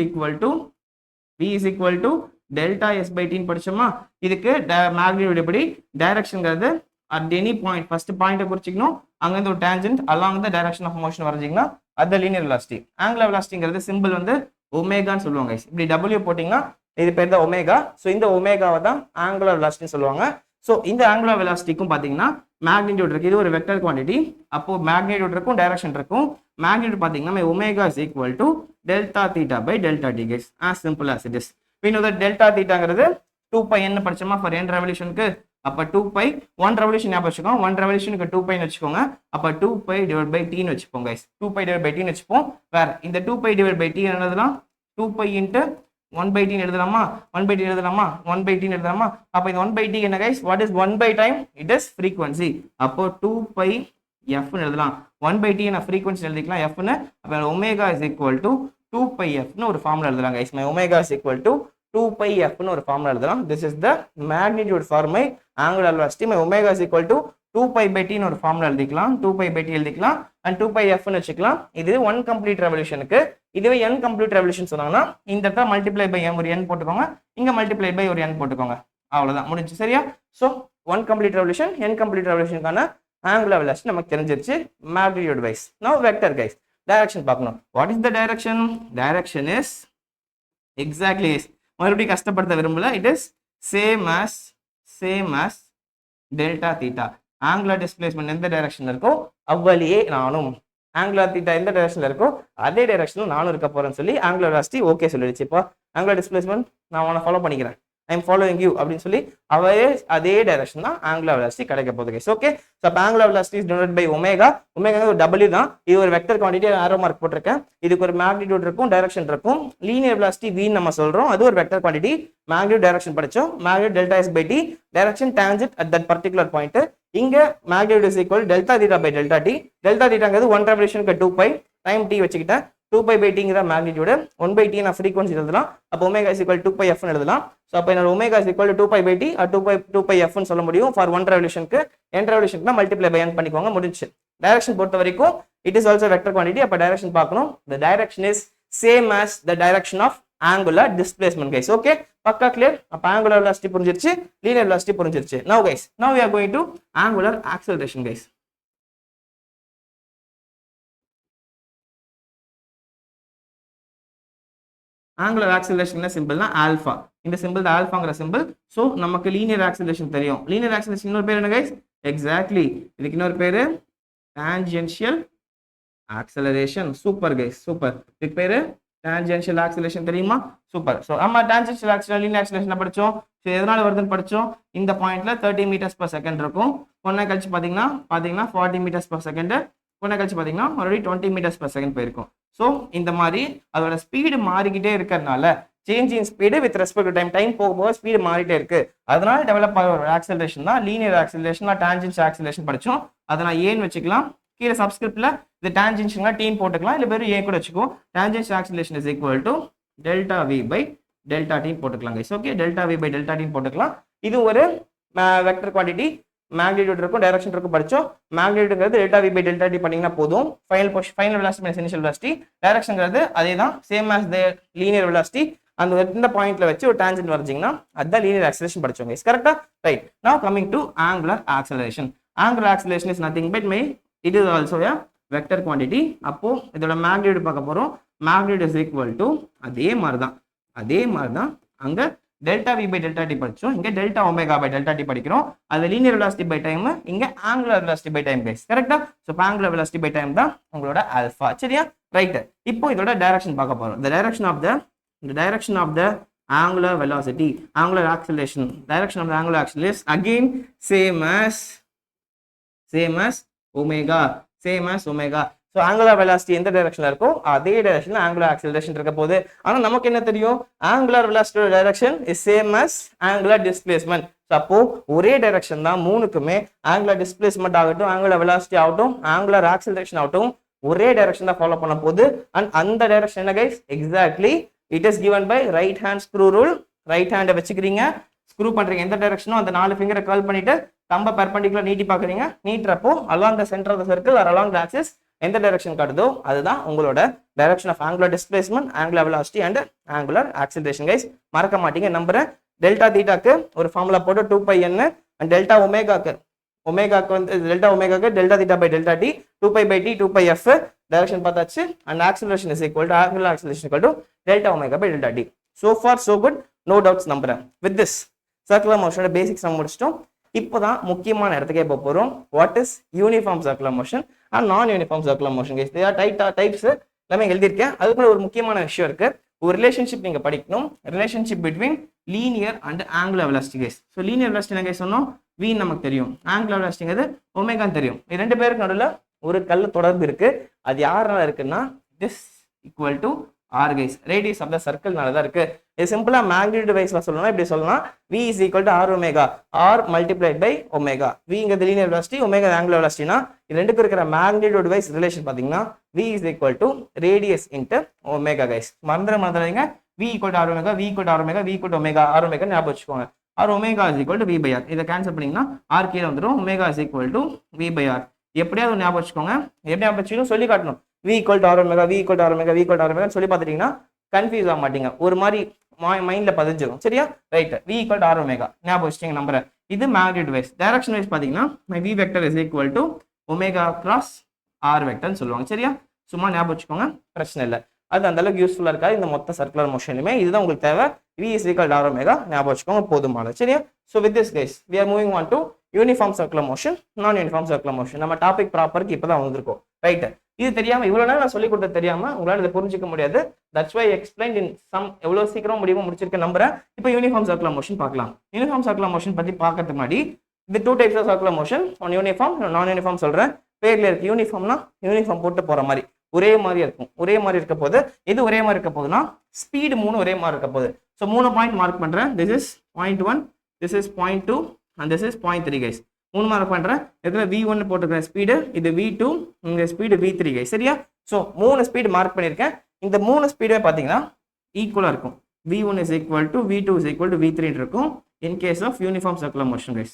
equal to delta s by t ன்னு படிச்சோமா? இதுக்கு மேக்னிட்யூட் எப்படி, டைரக்ஷன்ங்கிறது at any point first point குறிச்சிக்கணும் அங்க இருந்து ஒரு tangent along the direction of motion வரைஞ்சீங்கன்னா அது linear velocity. Angular velocityங்கிறது சிம்பிள் வந்து ஒமேகான்னு சொல்லுவாங்க guys. இப்படி w போட்டிங்கன்னா இது பேர் தான் ஒமேகா. ஸோ இந்த ஒமேகாவை தான் ஆங்குலர் வெலாசிட்டின்னு சொல்லுவாங்க. ஸோ இந்த ஆங்குலர் வெலாசிட்டிக்கும் பார்த்தீங்கன்னா மேக்னிடியூட் இருக்கு. இது ஒரு வெக்டர் குவான்டிட்டி. அப்போ மேக்னிடியூட் இருக்கும், டைரக்ஷன் இருக்கும். மேக்னிடியூட் பார்த்தீங்கன்னா omega is equal to delta theta by delta t guys. As simple as it is. we know that delta தீட்டாங்கிறது 2π என்ன படிச்சோமா ஃபார் n ரெவல்யூஷனுக்கு. அப்போ 2π 1 ரெவல்யூஷன் ஞாபகம் வச்சுக்கோங்க. 1 ரெவல்யூஷனுக்கு 2π வச்சுக்கோங்க. அப்போ 2π டிவைட் பை t வச்சுப்போம் கைஸ். 2π டிவைட் பை t வச்சுப்போம். வேற இந்த 2π டிவைட் பை t என்னதுன்னா 2π இன்ட்டு 1/t எழுதலாமா, 1/t எழுதலாமா, 1/t எழுதலாமா. அப்போ இந்த 1/t என்ன guys, what is 1 by time? It is frequency. அப்போ 2πf எழுதலாம். 1/t என்ன ஃப்ரீக்வன்சி எழுதிக்கலாம் f னு. அப்போ omega is equal to 2πf னு ஒரு ஃபார்முலா எழுதலாம் guys. My omega is equal to 2πf னு ஒரு ஃபார்முலா எழுதலாம். This is the magnitude for my angular velocity. My omega is equal to 2π/t னு ஒரு ஃபார்முலா எழுதிக்கலாம். 2π/t எழுதிக்கலாம் அண்ட் 2πf னு வச்சுக்கலாம். இது 1 கம்ப்ளீட் ரெவல்யூஷனுக்கு. இதுவே n கம்ப்ளீட் ரெவல்யூஷன் சொன்னாங்கன்னா இந்த இடத்துல மல்டிப்ளை பை m ஒரு n போட்டுக்கோங்க, இங்க மல்டிப்ளை பை ஒரு n போட்டுக்கோங்க. அவ்வளவுதான் முடிஞ்சு. சரியா? So 1 complete revolution, n complete ரெவல்யூஷனுக்கான ஆங்குலர் வெலாசிட்டி நமக்கு தெரிஞ்சிருச்சு magnitude wise. Now vector guys, direction பார்க்கணும். What is the direction? Direction is exactly மறுபடியும் கஷ்டப்படுத்த விரும்பல. It is same as delta theta. Angular displacement எந்த டைரக்ஷன்ல இருக்கோ அவ்வளியே நானும், ஆங்குலர் தீட்டா எந்த டைரக்ஷன்ல இருக்கோ அதே டைரக்ஷன்ல நானும் இருக்க போறேன்னு சொல்லி ஆங்குலர் வெலாசிட்டி ஓகே சொல்லிடுச்சு. இப்போ ஆங்குலர் டிஸ்பிளேஸ்மெண்ட் நான் உன்னை ஃபாலோ பண்ணிக்கிறேன், ஐ எம் ஃபாலோயிங் யூ அப்படின்னு சொல்லி அதே டைரக்ஷன் தான் ஆங்குலர் வெலாசிட்டி கிடைக்க போகுது guys. Okay, so angular velocity is divided by omega. Omega ஒரு w தான். இது ஒரு வெக்டர் குவான்டிட்டி, ஆரோ மார்க் போட்டிருக்கேன். இதுக்கு ஒரு மேக்னிடியூட் இருக்கும், டைரக்ஷன் இருக்கும். லீனியர் வெலாசிட்டி v நம்ம சொல்றோம், அது ஒரு வெக்டர் குவான்டிட்டி. மேக்னிடியூட் டைரக்ஷன் படிச்சோம். மேக்னிடியூட் delta s by t, direction tangent at that particular point. இங்க magnitude is equal delta theta by delta t. Delta தீட்டாங்கிறது 1 ரெவல்யூஷனுக்கு 2π, டைம் t வச்சுக்கிட்டேன். 2π/t மேக்னிடியூட், 1/t நான் ஃப்ரீக்வன்சி எழுதலாம். அப்போ ஒமேகா இஸ் ஈக்குவல் 2πf னு எழுதலாம். ஸோ அப்போ என்னோட omega is equal 2π/t R 2πf னு சொல்ல முடியும் ஃபார் 1 ரெவல்யூஷனுக்கு. n ரெவல்யூஷனுக்கு மல்டிப்ளை பை n பண்ணிக்கோங்க, முடிஞ்சு. டைரக்ஷன் பொறுத்த வரைக்கும் it is also vector quantity. அப்போ டைரக்ஷன் பார்க்கணும். The direction is same as the direction of angular displacement guys. Okay, பக்கா கிளியர். அப்போ ஆங்குலர் வெலாசிட்டி புரிஞ்சிருச்சு, லீனியர் வெலாசிட்டி புரிஞ்சிருச்சு. நவ கைஸ், நவ we are going to angular acceleration guys. Angular acceleration சிம்பிள்னா alpha. இந்த symbol தான் ஆல்பாங்கிற சிம்பிள். ஸோ நமக்கு லீனியர் ஆக்சிலரேஷன் தெரியும். லீனியர் ஆக்சிலரேஷன் இன்னொரு பேர் என்ன கைஸ்? எக்ஸாக்ட்லி, இதுக்கு இன்னொரு பேரு tangential acceleration. Super guys, super. இதுக்கு பேரு டான்ஜென்ஷியல் ஆக்சிலரேஷன் தெரியுமா? சூப்பர். ஸோ நம்ம டான்ஜென்ஷியல் ஆக்சிலரேஷன் லீனியர் ஆக்சிலரேஷன் படிச்சோம். ஸோ எதனால வருதுன்னு படிச்சோம். இந்த பாயிண்ட்ல 30 மீட்டர்ஸ்/செகண்ட் இருக்கும். கொஞ்ச கழிச்சு பாத்தீங்கன்னா 40 மீட்டர்ஸ்/செகண்ட். கொஞ்ச கழிச்சு பாத்தீங்கன்னா மறுபடியும் 20 மீட்டர்ஸ்/செகண்ட் போயிருக்கும். ஸோ இந்த மாதிரி அதோட ஸ்பீடு மாறிக்கிட்டே இருக்கிறதுனால change in speed with respect to time போகும்போது ஸ்பீடு மாறிட்டே இருக்கு. அதனால டெவலப் ஆகிற ஒரு ஆக்சிலரேஷன் தான் லீனியர் ஆக்சிலரேஷன், டான்ஜென்ஷியல் ஆக்சிலரேஷன் படிச்சோம். அதை நான் ஏன்னு வச்சுக்கலாம். கீழே சப்ஸ்கிரிப்ட்ல இது டான்ஜென்ஷியல் டீம் போட்டுக்கலாம், இல்லை வெறும் ஏ கூட வச்சுக்கோம். Tangential acceleration is equal to delta v by delta t போட்டுக்கலாம் guys. Okay, delta v by delta t போட்டுக்கலாம். இது ஒரு வெக்டர் குவான்டிட்டி. மேக்னிடியூட் இருக்கும், டைரக்ஷன் இருக்கும் படிச்சோம். மேக்னிடியூட்ங்கிறது delta v by delta t பண்ணீங்கன்னா போதும். Final velocity minus initial velocity. டைரக்ஷன்ங்கிறது அதே தான், same as the linear velocity. அந்த இந்த பாயிண்ட்ல வச்சு ஒரு டான்ஜென்ட் வரைஞ்சிங்கன்னா அதுதான் லீனியர் ஆக்சிலரேஷன் படிச்சோம் கைஸ். கரெக்டா? Right. Now coming to angular acceleration. Angular acceleration is nothing but my it is also a vector quantity. அப்போ இதோட மேக்னிடியூட் பார்க்க போறோம். மேக்னிடியூட் இஸ் ஈக்குவல் டு அதே மாதிரி தான் அங்க delta v by delta t படிச்சோம். இங்க delta omega by delta t படிக்கிறோம். அது லீனியர் வெலாசிட்டி பை டைம், இங்க angular velocity by time guys. கரெக்டா? So angular velocity by time தான் உங்களோட ஆல்பா. சரியா? ரைட். இப்போ இதோட டைரக்ஷன் பார்க்க போறோம். the direction of the angular velocity, angular acceleration, direction of the angular acceleration is again same as omega. So angular velocity எந்த டைரக்ஷன்ல இருக்கோ அதே டைரக்ஷன்ல ஆங்குலர் ஆக்சிலரேஷன் இருக்க போகுது. ஆனா நமக்கு என்ன தெரியும்? ஆங்குலர் வெலாசிட்டியோட direction is same as angular displacement. அப்போ ஒரே டைரக்ஷன் தான் மூணுக்குமே. ஆங்குலர் டிஸ்பிளேஸ்மெண்ட் ஆகட்டும், ஆங்குலர் வெலாசிட்டி ஆகட்டும், ஆங்குலர் ஆக்சிலரேஷன் ஆகட்டும், ஒரே டைரக்ஷன் தான் ஃபாலோ பண்ண போகுது. அண்ட் அந்த டைரக்ஷன் என்ன guys? Exactly it is given by right hand screw rule. Right ஹேண்டை வச்சுக்கிறீங்க, ஸ்க்ரூ பண்றீங்க. எந்த டைரக்ஷனோ அந்த 4 ஃபிங்கரை கர்ல் பண்ணிட்டு தம்ப பெர்பெண்டிகுலர் நீட்டி பாக்குறீங்க. நீட்டுறப்போ along the centre of the circle or along the axis எந்த டைரக்ஷன் காட்டுதோ அதுதான் உங்களோட direction of angular displacement, angular velocity and angular acceleration guys. மறக்க மாட்டீங்க நம்புறேன். டெல்டா தீட்டாக்கு ஒரு ஃபார்முலா போட்டு 2πn அண்ட் டெல்டா ஒமேகாக்கு ஒமேகாக்கு வந்து டெல்டா ஒமேகாக்கு delta theta by delta t 2 pi by t 2 pi f direction பார்த்தாச்சு and acceleration is equal to angular acceleration equal to delta omega by delta t so far so good no doubts நம்புறேன் with this circular மோஷனோட basics நம்ம முடிச்சிட்டோம் இப்போதான் முக்கியமான இடத்துக்கே போக போறோம் what is uniform circular motion and non uniform circular motion guys their types எல்லாமே எழுதியிருக்கேன் அதுக்குள்ள ஒரு முக்கியமான விஷயம் இருக்கு ஒரு ரிலேஷன்ஷிப் நீங்க படிக்கணும் relationship between linear and angular velocity guys so linear velocity என்ன கைஸ் சொன்னோம் v நமக்கு தெரியும் ஆங்குலர் வெலாசிட்டிங்கிறது ஒமேகான்னு தெரியும் இது ரெண்டு பேருக்கு நடுவில் ஒரு கல்ல தொடர்பு இருக்கு அது யாரால இருக்குன்னா this equal to r guys radius of the circle நாலதான் இருக்கு இது சிம்பிளா magnitude வைஸ்ல சொல்லணும்னா இப்படி சொல்லலாம் v is equal to r omega r multiplied by omega v இங்க linear velocity omega angular velocity னா இது ரெண்டுக்கு இருக்கிற magnitude வைஸ் ரிலேஷன் பாத்தீங்கன்னா v is equal to radius into omega guys மறந்துடாதீங்க v equal to r omega v equal to r omega v equal to omega r omega ஞாபகம் வச்சுக்கோங்க r omega is equal to v by r இத cancel பண்ணீங்கன்னா r கீழ வந்துரும் omega is equal to v by r எப்படியாவது ஞாபகம் வச்சுக்கோங்க எப்படி ஞாபகம் வச்சுக்கணும் சொல்லி காட்டணும் v equal to r omega v equal to r omega v equal to r omega சொல்லி பார்த்துட்டீங்கன்னா கன்ஃபியூஸ் ஆக மாட்டீங்க ஒரு மாதிரி மைண்ட்ல பதிஞ்சிரும் சரியா right v equal to r omega ஞாபகம் வச்சுட்டீங்க நம்புறேன் இது மேக்னிட்யூட் வைஸ் டைரக்ஷன் வைஸ் பாத்தீங்கன்னா v vector is equal to omega cross r vector ன்னு சொல்லுவாங்க சரியா சும்மா ஞாபகம் வச்சுக்கோங்க பிரச்சனை இல்லை அது அந்த அளவுக்கு யூஸ்ஃபுல்லா இருக்காது இந்த மொத்த சர்க்குலர் மோஷனுமே இதுதான் உங்களுக்கு தேவை v is equal to r omega ஞாபகம் வச்சுக்கோங்க போதுமானது சரியா so with this guys we are moving on to uniform circular motion நான் யூனிஃபார்ம் சர்க்குலர் மோஷன் நம்ம டாபிக் ப்ராப்பருக்கு இப்பதான் வந்திருக்கோம் ரைட் இது தெரியாம இவ்வளவு நேரம் நான் சொல்லி கொடுத்தது தெரியாம உங்களால இதை புரிஞ்சிக்க முடியாது that's why explain in some எவ்வளவு சீக்கிரம் முடியுமோ முடிச்சிருக்க நம்புறேன் இப்போ யூனிஃபார்ம் சர்க்குலர் மோஷன் பார்க்கலாம் யூனிஃபார்ம் சர்க்குலர் மோஷன் பத்தி பார்க்கறதுக்கு முன்னாடி இந்த two types of circular motion one uniform non uniform சொல்றேன் பேர்ல இருக்கு யூனிஃபார்ம்னா யூனிஃபார்ம் போட்டு போற மாதிரி ஒரே மாதிரி இருக்கும் ஒரே மாதிரி இருக்க போது இது ஒரே மாதிரி இருக்க போதுன்னா ஸ்பீடு 3 ஒரே மாதிரி இருக்க போகுது ஸோ 3 பாயிண்ட் மார்க் பண்றேன் this is 0.1 this is 0.2 and this is 0.3 guys 3 mark பண்றேன் இதுல v1 போட்டுக்கிறேன் ஸ்பீடு இது v2 இங்க ஸ்பீடு v3 கைஸ் சரியா ஸோ 3 ஸ்பீடு மார்க் பண்ணியிருக்கேன் இந்த 3 ஸ்பீடே பாத்தீங்கன்னா ஈக்குவலா இருக்கும் v1 is equal to v2 is equal to v3 இருக்கும் in case of uniform circular motion guys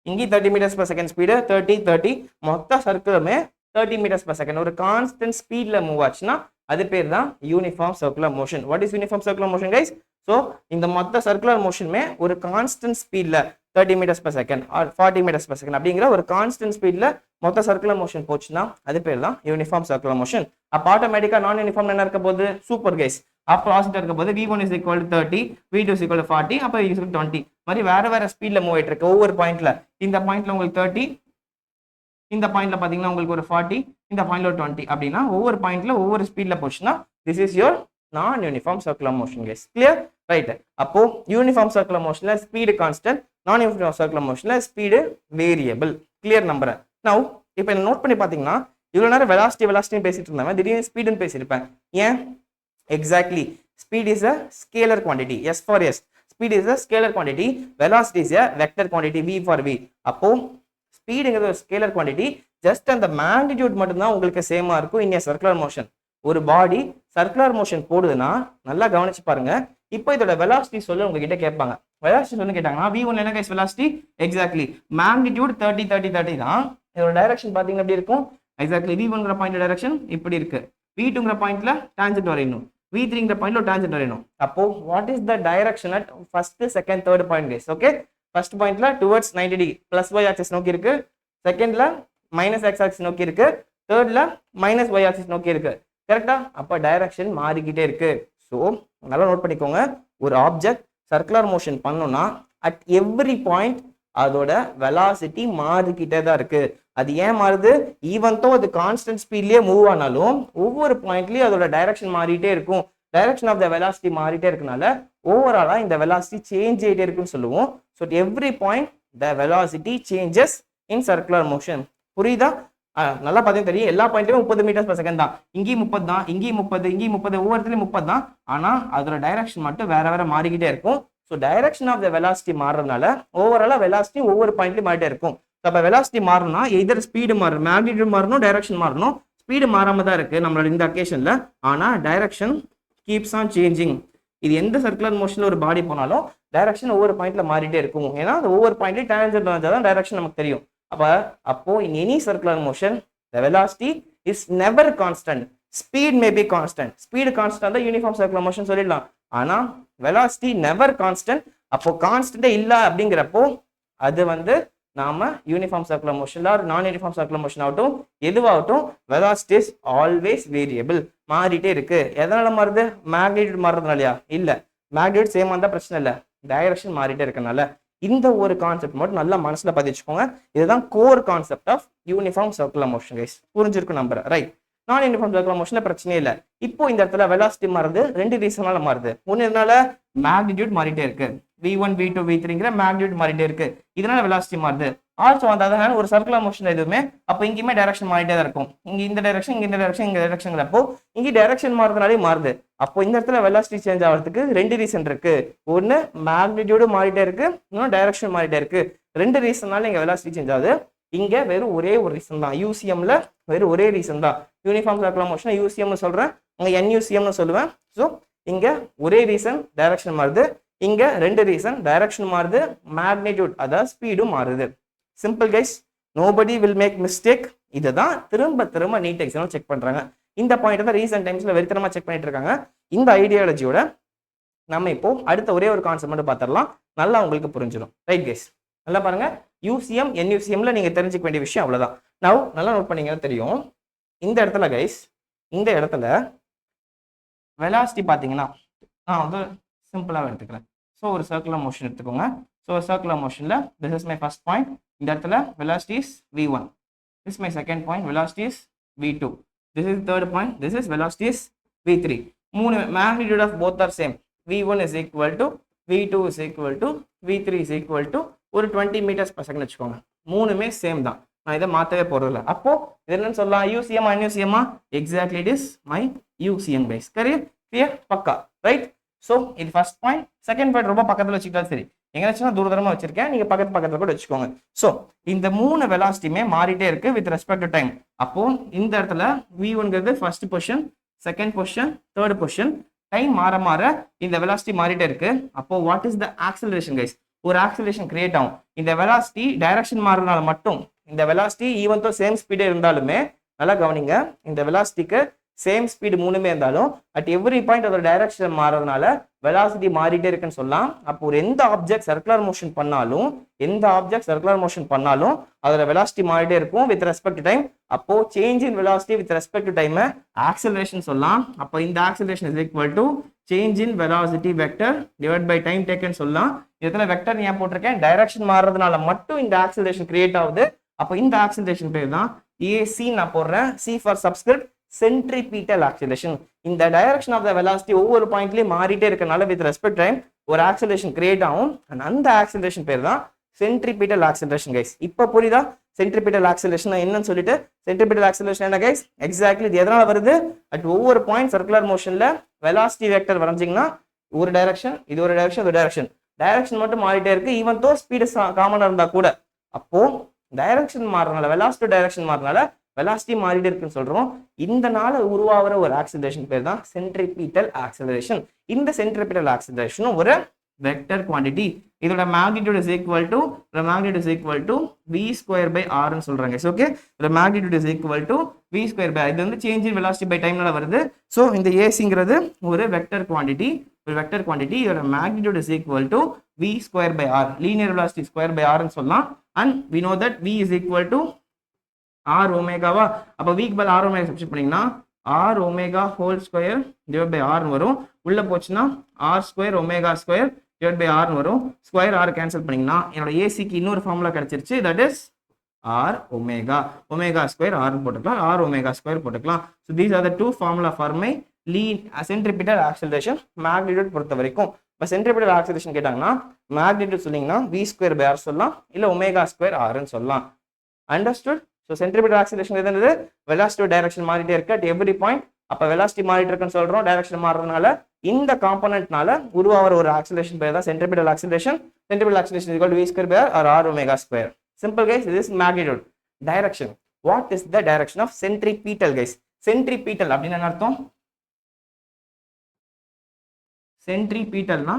இங்கே 30 meters per second ஸ்பீடு 30 மொத்த சர்க்குலருமே 30 meters per second ஒரு கான்ஸ்டன்ட் ஸ்பீட்ல மூவ் ஆச்சுன்னா அது பேர் தான் uniform circular motion what is uniform circular motion guys so இந்த மொத்த சர்க்குலர் மோஷனுமே ஒரு கான்ஸ்டன்ட் ஸ்பீட்ல 30 meters per second or 40 meters per second அப்படிங்கிற ஒரு கான்ஸ்டன்ட் ஸ்பீட்ல மொத்த சர்க்குலர் மோஷன் போச்சுன்னா அது பேர் தான் யூனிஃபார்ம் சர்க்குலர் மோஷன் அப்போ ஆட்டோமேட்டிக்கா நான் யூனிஃபார்ம் என்ன இருக்க போது சூப்பர் கைஸ் அப்போ ஆப்போசிட் இருக்க போது v1 is equal to 30 v2 is equal to 40 அப்போ v is equal to 20 மாதிரி வேற ஸ்பீட்ல மூவ் ஆயிட்டு இருக்கு ஒவ்வொரு பாயிண்ட்ல இந்த பாயிண்ட்ல உங்களுக்கு 30 இந்த பாயிண்ட்ல பாத்தீங்கன்னா உங்களுக்கு ஒரு 40 இந்த பாயிண்ட்ல ஒரு 20 அப்படின்னா ஒவ்வொரு பாயிண்ட்ல ஒவ்வொரு ஸ்பீட்ல போச்சுன்னா this is your non uniform circular motion guys clear right அப்போ யூனிஃபார்ம் சர்க்குலர் மோஷன்ல speed constant non uniform circular மோஷன்ல ஸ்பீடு வேரியபிள் கிளியர் நம்புறேன் நவ் இப்போ என்ன நோட் பண்ணி பாத்தீங்கன்னா இவ்வளவு நேரம் வெலாசிட்டி பேசிட்டு இருந்தாங்க திடீர்னு ஸ்பீடுன்னு பேசியிருப்பேன் ஏன் exactly speed is a scalar quantity s for s speed is a scalar quantity velocity is a vector quantity v for v அப்போ ஸ்பீடுங்கிறது ஒரு ஸ்கேலர் குவான்டிட்டி ஜஸ்ட் அந்த மேக்னிடியூட் மட்டும்தான் உங்களுக்கு சேமா இருக்கும் இன் சர்க்குலர் மோஷன் ஒரு பாடி சர்க்குலர் மோஷன் போடுதுன்னா நல்லா கவனிச்சு பாருங்க இப்போ இதோட வெலாசிட்டி சொல்ல உங்ககிட்ட கேட்பாங்க வெலாசிட்டி சொல்லு கேட்டாங்கன்னா v1 என்ன கைஸ் வெலாசிட்டி எக்ஸாக்ட்லி மேக்னிடியூட் 30 தான் இதோட டைரக்ஷன் பாத்தீங்கன்னா எப்படி இருக்கும் எக்ஸாக்ட்லி v1ங்கிற பாயிண்ட் டைரக்ஷன் இப்படி இருக்கு v2ங்கிற பாயிண்ட்ல டான்ஜென்ட் வரையணும் v3ங்கிற பாயிண்ட்ல டான்ஜென்ட் வரையணும் அப்போ what is the direction at first second third point guys okay first பாயிண்ட்ல towards 90 degree plus y axis நோக்கி இருக்கு செகண்ட்ல மைனஸ் x ஆக்சிஸ் நோக்கி இருக்கு தேர்ட்ல மைனஸ் y ஆக்சிஸ் நோக்கி இருக்கு கரெக்டா அப்ப டைரக்ஷன் மாறிக்கிட்டே இருக்கு ஸோ நல்லா நோட் பண்ணிக்கோங்க ஒரு ஆப்ஜெக்ட் சர்க்குலர் மோஷன் பண்ணோம்னா அட் எவ்ரி பாயிண்ட் அதோட வெலாசிட்டி மாறிக்கிட்டே தான் இருக்கு அது ஏன் மாறுது ஈவன் தோ அது கான்ஸ்டன்ட் ஸ்பீட்லயே மூவ் ஆனாலும் ஒவ்வொரு பாயிண்ட்லயும் அதோட டைரக்ஷன் மாறிட்டே இருக்கும் டைரக்ஷன் ஆஃப் த வெலாசிட்டி மாறிட்டே இருக்கனால ஓவராலா இந்த வெலாசிட்டி சேஞ்ச் ஆகிட்டே இருக்குன்னு சொல்லுவோம் so every point the velocity changes in circular motion புரியுதா நல்லா பார்த்தீங்கன்னா தெரியும் எல்லா பாயிண்ட்லயும் 30 meters per second தான் இங்கேயும் 30 தான் இங்கேயும் 30 ஒவ்வொருத்திலையும் 30 தான் ஆனா அதோட டைரக்ஷன் மட்டும் வேற மாறிக்கிட்டே இருக்கும் so direction of the velocity மாறுறதுனால ஓவராலா வெலாசிட்டி ஒவ்வொரு பாயிண்ட்லயும் மாறிட்டே இருக்கும் அப்ப வெலாசிட்டி மாறணும்னா எதர் ஸ்பீடு மாறணும் மேக்னிடியூட் மாறணும் டைரக்ஷன் மாறணும் ஸ்பீடு மாறாம தான் இருக்கு நம்மளோட இந்த அக்கேஷன்ல ஆனா டைரக்ஷன் கீப்ஸ் ஆன் சேஞ்சிங் இது எந்த சர்க்குலர் மோஷன்ல ஒரு பாடி போனாலும் டைரக்ஷன் ஒவ்வொரு பாயிண்ட்ல மாறிட்டே இருக்கும் ஏன்னா அந்த ஒவ்வொரு பாயிண்ட்லயும் டான்ஜென்ட் வந்தாதான் டைரக்ஷன் நமக்கு தெரியும் அப்போ in any circular motion the velocity is never constant speed may be constant speed constant the uniform circular motion சொல்லிடலாம் ஆனா velocity never constant அப்போ கான்ஸ்டன்ட் இல்ல அப்படிங்கிறப்போ அது வந்து நாம யூனிஃபார்ம் சர்க்குலர் மோஷன்ல ஆர் நான் யூனிஃபார்ம் சர்க்குலர் மோஷன் ஆகட்டும் எதுவாகட்டும் வெலாசிட்டி இஸ் ஆல்வேஸ் வேரியபிள், மாறிட்டே இருக்கு. எதனால மாறுது? மேக்னிடியூட் மாறுறதுனாலயா? இல்ல, மேக்னிடியூட் சேமா இருந்தா பிரச்சனை இல்லை, டைரக்ஷன் மாறிட்டே இருக்கனால. இந்த ஒரு கான்செப்ட் மட்டும் நல்லா மனசுல பதிச்சுக்கோங்க. இதுதான் core concept of uniform circular motion guys. புரிஞ்சிருக்கும் நம்புறேன், ரைட்? நான் யூனிஃபார்ம் சர்க்குலர் மோஷன்ல பிரச்சனையே இல்லை. இப்போ இந்த இடத்துல வெலாசிட்டி மாறுது, ரெண்டு ரீசனால மாறுது. ஒன்னு இதனால மேக்னிடியூட் மாறிட்டே இருக்கு, v1 v2 v3ங்கிற மேக்னிடியூட் மாறிட்டே இருக்கு, இதனால வெலாசிட்டி மாறுது. ஆல்சோ அந்த அதனால ஒரு சர்க்குலர் மோஷன் எதுவுமே அப்போ இங்கேயுமே டைரக்ஷன் மாறிட்டே தான் இருக்கும். இங்க இந்த டைரக்ஷன், இங்க இந்த டைரக்ஷன், இங்க டைரக்ஷன்ங்கிறப்போ இங்கே டைரக்ஷன் மாறுறதுனாலே மாறுது. அப்போ இந்த இடத்துல வெலாசிட்டி சேஞ்ச் ஆகிறதுக்கு ரெண்டு ரீசன் இருக்கு. ஒன்னு மேக்னிடியூடு மாறிட்டே இருக்கு, இன்னும் டைரக்ஷன் மாறிட்டே இருக்கு. ரெண்டு ரீசன்னால இங்க வெலாசிட்டி சேஞ்ச் ஆகுது. இங்க வெறும் ஒரே ஒரு ரீசன் தான், யூசிஎம்ல வெறும் ஒரே ரீசன் தான். யூனிஃபார்ம் சர்க்குலர் மோஷன் யூசிஎம்னு சொல்றேன், அங்க என்யூசிஎம்னு சொல்லுவேன். ஸோ இங்க ஒரே ரீசன் டைரக்ஷன் மாறுது, இங்க ரெண்டு ரீசன் டைரக்ஷன் மாறுது, மேக்னிடியூட் அதாவது ஸ்பீடும் மாறுது. Simple guys, nobody will make mistake. இதுதான் திரும்ப திரும்ப நீட் எக்ஸாம் செக் பண்றாங்க. இந்த பாயிண்ட் தான் ரீசன்ட் டைம்ஸ்ல வெறித்தனமா செக் பண்ணிட்டு இருக்காங்க. இந்த ஐடியாலஜியோட நம்ம இப்போ அடுத்த ஒரே ஒரு கான்செப்ட் மட்டும் பார்த்துடலாம், நல்லா உங்களுக்கு புரிஞ்சிடும். ரைட் கைஸ், நல்லா பாருங்க. யூசிஎம் என்யூசிஎம்ல நீங்க தெரிஞ்சுக்க வேண்டிய விஷயம் அவ்வளவுதான். நவ் நல்லா நோட் பண்ணீங்கன்னா தெரியும். இந்த இடத்துல கைஸ், இந்த இடத்துல வெலாசிட்டி பார்த்தீங்கன்னா நான் வந்து சிம்பிளாக எடுத்துக்கிறேன். ஸோ ஒரு சர்க்குலர் மோஷன் எடுத்துக்கோங்க. ஸோ சர்க்குலர் மோஷனில் this is my first point. இந்த இடத்துல velocity is v1, this my second point, velocity is v2, this is third point, this is velocity is v3. மூணு magnitude of both are same. v1 is equal to v2 is equal to v3 is equal to ஒரு 20 metres per second வச்சுக்கோங்க. மூணுமே same தான், நான் இதை மாற்றவே போறதில்ல. அப்போ இது என்னன்னு சொல்லலாம், யூசிஎம் அன்யூசிஎம்மா? Exactly it is my UCM guys. Clear, பக்கா, ரைட்? ஸோ இது ஃபர்ஸ்ட் பாயிண்ட். செகண்ட் பாயிண்ட் ரொம்ப பக்கத்தில் வச்சுக்கிட்டா சரி, எங்கேயாச்சும் நான் தூரமா வச்சிருக்கேன், நீங்க பக்கத்துல கூட வச்சுக்கோங்க. ஸோ இந்த மூணு வெலாசிட்டியுமே மாறிட்டே இருக்கு வித் ரெஸ்பெக்ட் டு டைம். அப்போ இந்த இடத்துல v1ங்கிறது first position, second position, third position. Time மாற மாற இந்த வெலாசிட்டி மாறிட்டே இருக்கு. அப்போ what is the acceleration guys? ஒரு ஆக்சலரேஷன் கிரியேட் ஆகும். இந்த வெலாசிட்டி டைரக்ஷன் மாறுறதுனால மட்டும், இந்த வெலாசிட்டி ஈவன் தோ சேம் ஸ்பீடே இருந்தாலுமே, நல்லா கவனிங்க, இந்த வெலாசிட்டிக்கு சேம் ஸ்பீடு மூணுமே இருந்தாலும் அட் எவ்ரி பாயிண்ட் அதோட டைரக்ஷன் மாறதுனால வெலாசிட்டி மாறிட்டே இருக்குன்னு சொல்லலாம். அப்போ ஒரு எந்த ஆப்ஜெக்ட் சர்க்குலர் மோஷன் பண்ணாலும் அதோட வெலாசிட்டி மாறிட்டே இருக்கும் வித் ரெஸ்பெக்ட் டு டைம். அப்போ change in velocity with respect to time acceleration சொல்லலாம். அப்போ இந்த acceleration is equal to change in velocity vector divide by time taken சொல்லலாம். இதுல வெக்டர் ஏன் போட்டிருக்கேன்? டைரக்ஷன் மாறுறதுனால மட்டும் இந்த ஆக்சலரேஷன் கிரியேட் ஆகுது. அப்போ இந்த ஆக்சலரேஷன் பேர் தான் ஏசி. நான் போடுறேன் C for subscript, centripetal acceleration. இந்த டைரக்ஷன் ஆஃப் த வெலாசிட்டி ஒவ்வொரு பாயிண்ட்லயும் மாறிட்டே இருக்கனால வித் ரெஸ்பெக்ட் டைம் ஒரு ஆக்சலரேஷன் கிரியேட் ஆகும். அந்த ஆக்சலரேஷன் பேர் தான் centripetal acceleration கைஸ். இப்போ புரியுதா centripetal acceleration என்னன்னு சொல்லிட்டு? centripetal acceleration என்ன கைஸ்? எக்ஸாக்ட்லி இது எதனால வருது? அட் ஒவ்வொரு பாயிண்ட் சர்க்குலர் மோஷன்ல வெலாசிட்டி வெக்டர் வரைஞ்சிங்கன்னா ஒரு டைரக்ஷன், இது ஒரு டைரக்ஷன், ஒரு டைரக்ஷன் மட்டும் மாறிட்டே இருக்கு ஈவன் தோ ஸ்பீடு காமனா இருந்தா கூட. அப்போ டைரக்ஷன் மாறனால, வெலாசிட்டி டைரக்ஷன் மாறனால வெலாசிட்டி மாறிட்டு இருக்குன்னு சொல்றோம். இந்த நாள உருவாகிற ஒரு ஆக்சிலரேஷன் பேர் தான் சென்ட்ரிபீட்டல் ஆக்சிலரேஷன். இந்த சென்ட்ரிபீட்டல் ஆக்சிலரேஷன் ஒரு வெக்டர் குவாண்டிட்டி. இதோட magnitude is equal to v square by r ன்னு சொல்றாங்க. ஓகே, இதோட magnitude is equal to v square by, இது வந்து சேஞ்ச் இன் வெலாசிட்டி பை டைம்னால வருது. ஸோ இந்த ஏசிங்கிறது ஒரு வெக்டர் குவாண்டிட்டி, இதோட magnitude is equal to v square by r, linear velocity square by r ன்னு சொல்லலாம். And we know that v is equal to r ஒமேகாவா. அப்போ வீக் பை r ஒமேகா சப்ஸ்டிட் பண்ணீங்கன்னா r omega whole square divide by r வரும். உள்ள போச்சுன்னா r ஸ்கொயர் omega square divide by r வரும். ஸ்கொயர் r கேன்சல் பண்ணீங்கன்னா என்னோட ஏசிக்கு இன்னொரு ஃபார்முலா கிடைச்சிருச்சு, that is r omega square r போட்டுக்கலாம், r ஒமேகா ஸ்கொயர் போட்டுக்கலாம். So these are the two formula for my centripetal acceleration magnitude பொறுத்த வரைக்கும். இப்போ சென்ட்ரிபிட்டல் ஆக்சிலரேஷன் கேட்டாங்கன்னா மேக்னிடியூட் சொன்னீங்கன்னா v ஸ்கொயர் பை r சொல்லலாம், இல்லை ஒமேகா ஸ்கொயர் rன்னு சொல்லலாம். அண்டர்ஸ்டுட்? ஸோ சென்ட்ரிபிட்டல் ஆக்சிலரேஷன் எது? வெலாசிட்டி டைரக்ஷன் மாறிட்டே இருக்கு அட் எவ்ரி பாயிண்ட். அப்போ வெலாசிட்டி மாறிட்டு இருக்குன்னு சொல்றோம், டைரக்ஷன் மாறுறதுனால இந்த காம்பனன்ட்னால உருவாகிற ஒரு ஆக்சிலரேஷன் பேர் தான் centripetal acceleration. Centripetal acceleration is equal to v square by r or r omega square. Simple guys, this is magnitude. Direction. What is the direction of centripetal guys? Centripetal அப்படின்னா என்ன அர்த்தம்? சென்ட்ரிபீட்டல்னா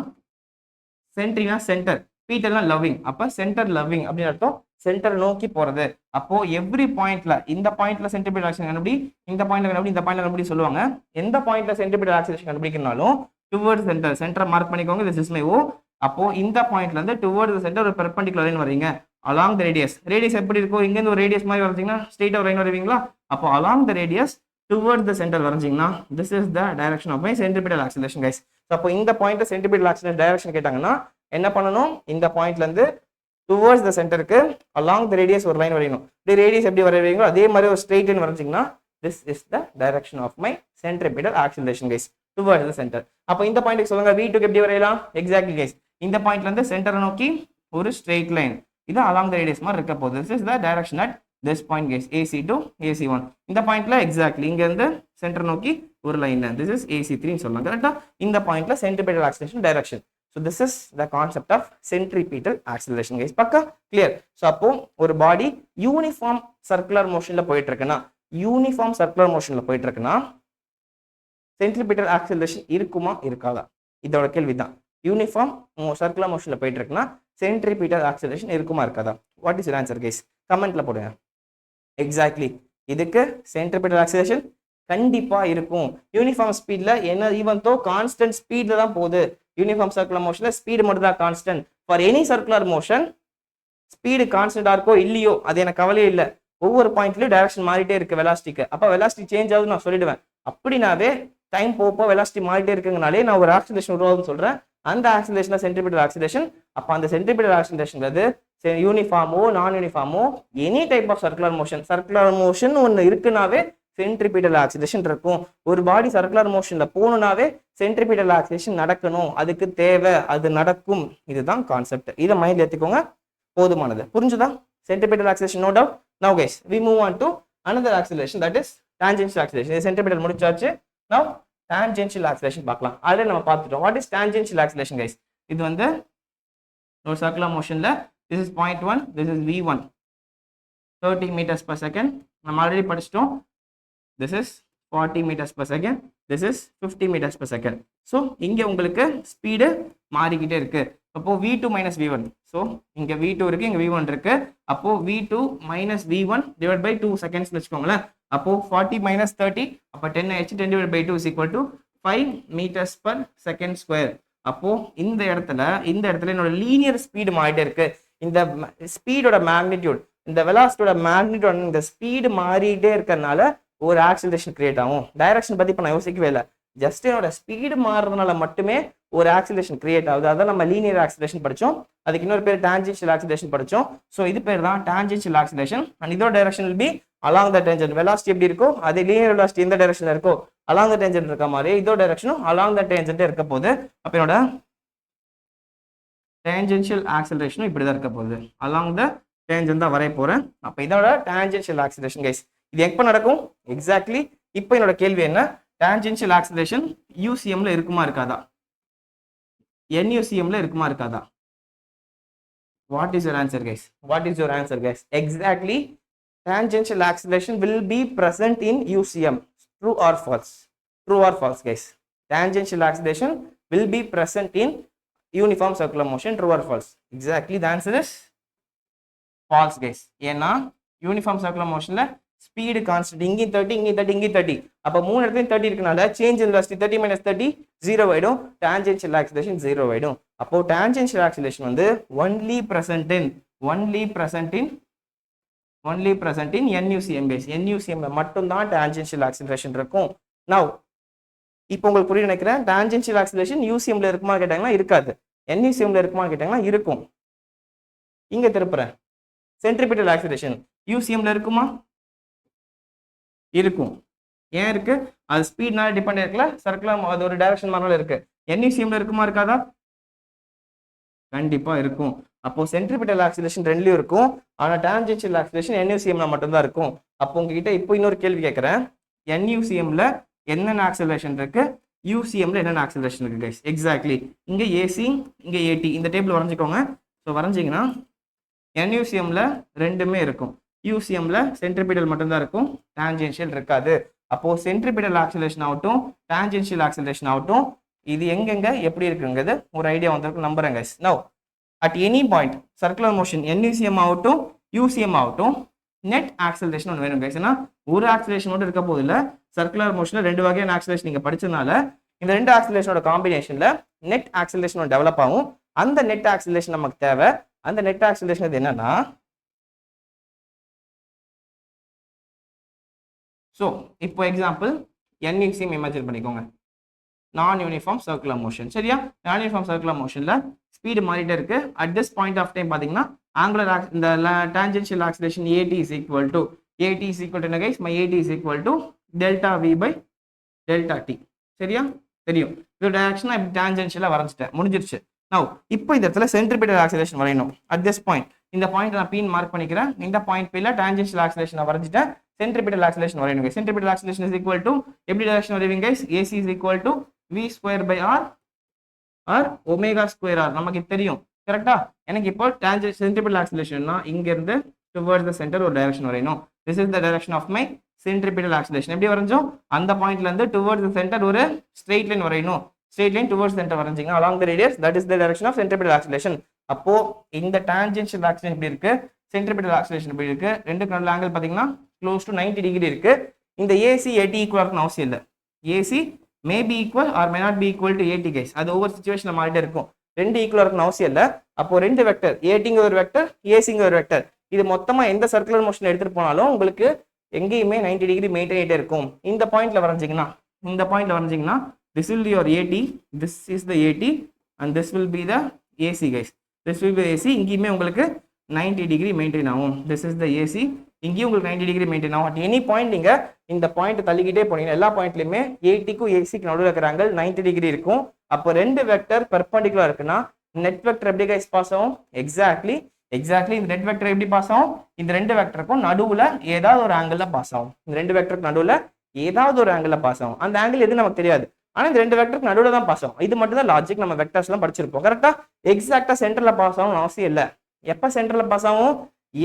சென்ட்ரினா centre, பீட்டல்னா loving. அப்ப centre loving அப்படின்னு அர்த்தம், centre நோக்கி போறது. அப்போ every பாயிண்ட்ல, இந்த பாயிண்ட்ல சென்ட்ரிபிட்டல் ஆக்சிலரேஷன் கண்டுபிடி, இந்த பாயிண்ட்ல கண்டுபிடி, இந்த பாயிண்ட்ல கண்டுபிடி சொல்லுவாங்க. எந்த பாயிண்ட்ல சென்ட்ரிபிட்டல் ஆக்சிலரேஷன் கண்டுபிடிக்கனாலும் டுவர்ட்ஸ் சென்டர், சென்டரை மார்க் பண்ணிக்கோங்க. This is my O. அப்போ இந்த பாயிண்ட்ல இருந்து டுவர்ட்ஸ் சென்டர் ஒரு பெர்பெண்டிகுலர் லைன் வரீங்க. along the radius எப்படி இருக்கும் இங்க இருந்து ஒரு ரேடியஸ் மாதிரி வரைஞ்சீங்கன்னா ஸ்ட்ரைட்டா ஒரு லைன் வரைவீங்களா அப்போ along the radius towards the center வரைஞ்சீங்கன்னா this is the direction of my centripetal acceleration guys so அப்போ இந்த பாயிண்ட்ல centripetal acceleration direction கேட்டாங்கன்னா என்ன பண்ணனும் இந்த பாயிண்ட்ல இருந்து towards the center க்கு along the radius ஒரு லைன் வரையணும் இந்த ரேடியஸ் எப்படி வரைவீங்களோ அதே மாதிரி ஒரு ஸ்ட்ரைட் லைன் வரைஞ்சீங்கன்னா this is the direction of my centripetal acceleration guys towards the center அப்போ இந்த பாயிண்ட்க்கு சொல்லுங்க v2 க்கு எப்படி வரையலாம் exactly guys இந்த பாயிண்ட்ல இருந்து சென்டரை நோக்கி ஒரு ஸ்ட்ரைட் லைன் இது along the radius மாதிரி இருக்க போகுது this is the direction at this point guys AC to AC1 இந்த பாயிண்ட்ல exactly இங்க இருந்து சென்டர் நோக்கி ஒரு லைன் this is AC3 ன்னு சொல்லலாம் கரெக்ட்டா இந்த பாயிண்ட்ல centripetal acceleration direction so this is the concept of centripetal acceleration guys பக்கா clear so அப்போ ஒரு பாடி யூனிஃபார்ம் சர்க்குலர் மோஷன்ல போயிட்டு இருக்குனா யூனிஃபார்ம் சர்க்குலர் மோஷன்ல போயிட்டு இருக்குனா centripetal acceleration இருக்குமா இருக்காதா இதோட கேள்விதான் யூனிஃபார்ம் சர்க்குலர் மோஷன்ல போயிட்டு இருக்குனா centripetal acceleration இருக்குமா இருக்காதா what is your answer guys கமெண்ட்ல போடுங்க exactly இதுக்கு centripetal acceleration கண்டிப்பா இருக்கும் யூனிஃபார்ம் ஸ்பீட்ல என்ன ஈவன் தோ கான்ஸ்டன்ட் ஸ்பீட்ல தான் போகுது யூனிஃபார்ம் சர்க்குலர் மோஷன்ல ஸ்பீட் மட்டும் தான் constant for any circular motion speed கான்ஸ்டன்டா இருக்கோ இல்லையோ அது எனக்கு கவலையே இல்லை ஒவ்வொரு பாயிண்ட்லயும் டைரக்ஷன் மாறிட்டே இருக்கு வெலாசிட்டிக்கு அப்ப வெலாசிட்டி சேஞ்ச் ஆகுது நான் சொல்லிடுவேன் அப்படினாவே டைம் போப்போ வெலாசிட்டி மாறிட்டே இருக்குங்கனாலே நான் ஒரு ஆக்சிலரேஷன் உருவாகும்னு சொல்றேன் அந்த ஆக்சிலரேஷன் சென்ட்ரிபிட்டல் ஆக்சிலரேஷன் அப்ப அந்த சென்ட்ரிபிட்டல் ஆக்சிலரேஷன்ங்கிறது யூனிஃபார்மோ நான் யூனிஃபார்மோ any type of circular motion ஒன்னு இருக்குனாவே சென்ட்ரிபிட்டல் ஆக்சிலரேஷன் இருக்கும் ஒரு பாடி சர்க்குலர் மோஷன்ல போகணும்னாவே சென்ட்ரிபிட்டல் ஆக்சிலரேஷன் நடக்கணும் அதுக்கு தேவை அது நடக்கும் இதுதான் கான்செப்ட் இதை மைண்ட்ல ஏத்திக்கோங்க போதுமானது புரிஞ்சுதா centripetal acceleration no doubt now guys we move on to another acceleration that is tangential acceleration இது centripetal முடிச்சாச்சு now tangential acceleration பார்க்கலாம் ஆல்ரெடி நம்ம பார்த்துட்டோம் what is tangential acceleration guys இது வந்து ஒரு circular motionல this is 0.1 this is v1 30 meters per second நம்ம already படிச்சிட்டோம் this is 40 meters per second this is 50 meters per second so இங்க உங்களுக்கு ஸ்பீடு மாறிக்கிட்டே இருக்கு அப்போ v2 minus v1 so இங்க v2 இருக்கு இங்க v1 இருக்கு அப்போ v2 minus v1 divided by 2 seconds வெச்சுக்கோங்களேன் அப்போ 40 minus 30 அப்ப 10 ஆயிடுச்சு 10 divided by 2 is equal to 5 meters per second square அப்போ இந்த இடத்துல என்னோட லீனியர் ஸ்பீடு மாறிட்டே இருக்கு இந்த ஸ்பீடோட மேக்னிட்யூட் இந்த வெலாசிட்டியோட மேக்னிட்யூட் இந்த ஸ்பீடு மாறிட்டே இருக்கறனால ஒரு ஆக்சிலரேஷன் கிரியேட் ஆகும் டைரக்ஷன் பத்தி இப்ப நான் யோசிக்கவே இல்லை ஜஸ்ட் என்னோட ஸ்பீடு மாறுறதுனால மட்டுமே ஒரு ஆக்சிலரேஷன் கிரியேட் ஆகுது அதான் நம்ம லீனியர் ஆக்சிலரேஷன் படிச்சோம் அதுக்கு இன்னொரு பேர் டான்ஜென்ஷியல் ஆக்சிலரேஷன் படிச்சோம் சோ இது பேர் தான் டான்ஜென்ஷியல் ஆக்சிலரேஷன் அண்ட் இதோட direction will be along the tangent velocity எப்படி இருக்கோ அதே லீனியர் வெலாசிட்டி எந்த டைரக்ஷன்ல இருக்கோ along the tangent இருக்க மாதிரி இதோட டைரக்ஷனும் along the tangent இருக்க போகுது அப்ப என்னோட tangential acceleration இப்படி தான் இருக்க போகுது along the tangent தான் வரைய போறேன் அப்ப இதோட tangential acceleration guys இது எப்ப நடக்கும் எக்ஸாக்ட்லி இப்போ என்னோட கேள்வி என்ன tangential acceleration UCM ல இருக்குமா இருக்காதா NUCM ல இருக்குமா இருக்காதா what is your answer guys exactly tangential acceleration will be present in UCM true or false guys tangential acceleration will be present in uniform circular motion true or false exactly the answer is false guys ஏன்னா uniform circular motionல speed constant இங்க 30 இங்க 30 இங்க 30 அப்ப மூணு இடத்துலயும் 30 இருக்கனால change in velocity 30 minus 30 0 ஆயிடும் tangential acceleration 0 ஆயிடும் அப்போ tangential acceleration வந்து only present in NUCM guys NUCM ல மட்டும் தான் tangential acceleration இருக்கும் now இப்போ உங்களுக்கு புரிய நினைக்கிறேன் tangential acceleration UCM ல இருக்குமா கேட்டாங்கன்னா இருக்காது NUCM ல இருக்குமா கேட்டாங்கன்னா இருக்கும் இங்க திருப்புறேன் centripetal acceleration UCM ல இருக்குமா இருக்கும் ஏன் இருக்கு அது ஸ்பீட்னால டிபெண்ட் ஆயிருக்கல சர்க்குலர் அது ஒரு டைரக்ஷன் மாறல இருக்கு NUCM ல இருக்குமா இருக்காதா கண்டிப்பா இருக்கும் அப்போ சென்ட்ரிபிட்டல் ஆக்சிலரேஷன் ரெண்டுலயும் இருக்கும் ஆனா டான்ஜென்ஷியல் ஆக்சிலரேஷன் NUCM ல மட்டும் தான் இருக்கும் அப்போ உங்ககிட்ட இப்போ இன்னொரு கேள்வி கேக்குறேன் NUCM ல என்னென்ன ஆக்சிலரேஷன் இருக்கு UCM ல என்னென்ன ஆக்சிலரேஷன் இருக்கு गाइस எக்ஸாக்ட்லி இங்க AC இங்க AT இந்த டேபிள் வரைஞ்சுக்கோங்க சோ வரைஞ்சீங்கன்னா NUCM ல ரெண்டுமே இருக்கும் UCM ல சென்ட்ரிபிட்டல் மட்டும் தான் இருக்கும் டான்ஜென்ஷியல் இருக்காது அப்போ சென்ட்ரிபிட்டல் ஆக்சிலரேஷன் ஆகட்டும் டான்ஜென்ஷியல் ஆக்சிலரேஷன் ஆகட்டும் இது எங்கெங்க எப்படி இருக்குங்கிறது ஒரு ஐடியா வந்திருக்கு நம்புறேன் guys now at any point circular motion NUCM ஆகட்டும் UCM ஆகட்டும் net acceleration ஒன்று வேணும் गाइस ஏன்னா ஒரு ஆக்சிலரேஷன் மட்டும் இருக்க போது இல்ல சர்க்குலர் மோஷன்ல ரெண்டு வகையான ஆக்சிலரேஷன் நீங்க படிச்சதுனால இந்த ரெண்டு ஆக்சிலரேஷனோட காம்பினேஷன்ல நெட் ஆக்சிலரேஷன் டெவலப் ஆகும் அந்த நெட் ஆக்சிலரேஷன் நமக்கு தேவை அந்த நெட் ஆக்சிலரேஷன் இது என்னன்னா ஸோ இப்போ எக்ஸாம்பிள் NECM இமேஜின் பண்ணிக்கோங்க நான் யூனிஃபார்ம் சர்க்குலர் மோஷன் சரியா நான் யூனிஃபார்ம் சர்க்குலர் மோஷன்ல ஸ்பீடு மாறிட்டே இருக்கு at this point of time பாத்தீங்கன்னா ஆங்குலர் இந்த tangential acceleration AT is equal to என்ன guys my AT is equal to delta V by delta T சரியா தெரியும் இது டைரக்ஷனா இப்படி டான்ஜென்ஷியலா வரைஞ்சிட்டேன் முடிஞ்சிருச்சு நவ இப்போ இந்த இடத்துல சென்ட்ரிபிட்டல் ஆக்சிலரேஷன் வரையணும் அட் திஸ் பாயிண்ட் இந்த பாயிண்ட் நான் பின் மார்க் பண்ணிக்கிறேன் இந்த பாயிண்ட் பில டான்ஜென்ஷியல் ஆக்சிலரேஷன் நான் வரைஞ்சிட்டேன் centripetal acceleration வரையணும் centripetal acceleration is equal to எப்படி direction வரைவீங்க guys AC is equal to V square by R or omega square R நமக்கு தெரியும் கரெக்ட்டா எனக்கு இப்போ tangent centripetal acceleration னா இங்க இருந்து towards the center ஒரு direction வரையணும் this is the direction of my centripetal acceleration எப்படி வரைஞ்சோம் அந்த பாயிண்ட்ல இருந்து towards the center ஒரு straight line வரையணும் straight line towards center வரைஞ்சீங்க along the radius that is the direction of centripetal acceleration அப்போ இந்த tangential acceleration எப்படி இருக்கு centripetal acceleration எப்படி இருக்கு ரெண்டு கண்ட்ல ஆங்கிள் பாத்தீங்கன்னா close to 90 degree இருக்கு இந்த AC AT ஈக்குவல் ஆகணும் அவசியம் இல்ல AC may be equal or may not be equal to AT guys அது ஒவ்வொரு சிச்சுவேஷன்ல மாறிட்டே இருக்கும் ரெண்டு ஈக்குவல் ஆகணும் அவசியம் இல்ல அப்போ ரெண்டு வெக்டர் AT ங்க ஒரு வெக்டர் AC ங்க ஒரு வெக்டர் இது மொத்தமா எந்த சர்க்குலர் மோஷன் எடுத்துட்டு போனாலும் உங்களுக்கு எங்கேயுமே 90 டிகிரி மெயின்டைன் ஆயிட்டே இருக்கும் இந்த பாயிண்ட்ல வரைஞ்சீங்கன்னா this will be your AT this is the AT and this will be the AC guys this will be AC இங்கேயுமே உங்களுக்கு 90 டிகிரி மெயின்டைன் ஆகும் this is the AC இங்கேயும் உங்களுக்கு 90 டிகிரி மெயின்டைன் ஆகும் at any point நீங்க இந்த point தள்ளிக்கிட்டே போனீங்கன்னா எல்லா பாயிண்ட்லயுமே AT க்கும் AC க்கு நடுவுல இருக்கிற ஆங்கிள் 90 டிகிரி இருக்கும் அப்போ ரெண்டு வெக்டர் பெர்பெண்டிகுலர் இருக்குன்னா நெட் வெக்டர் எப்படி गाइस பாஸ் ஆகும் எக்ஸாக்ட்லி இந்த நெட் வெக்டர் எப்படி பாஸ் ஆகும் இந்த ரெண்டு வெக்டருக்கும் நடுவுல ஏதாவது ஒரு ஆங்கிள்ல பாஸ் ஆகும் இந்த ரெண்டு வெக்டருக்கு நடுவுல ஏதாவது ஒரு ஆங்கிள்ல பாஸ் ஆகும் அந்த ஆங்கிள் எது நமக்கு தெரியாது ஆனா இந்த ரெண்டு வெக்டருக்கு நடுவுல தான் பாஸ் ஆகும் இது மட்டும் தான் லாஜிக் நம்ம வெக்டர்ஸ் எல்லாம் படிச்சிருப்போம் கரெக்ட்டா எக்ஸாக்ட்டா சென்டர்ல பாஸ் ஆகணும் அவசியம் இல்ல எப்ப சென்டர்ல பாஸ் ஆகும்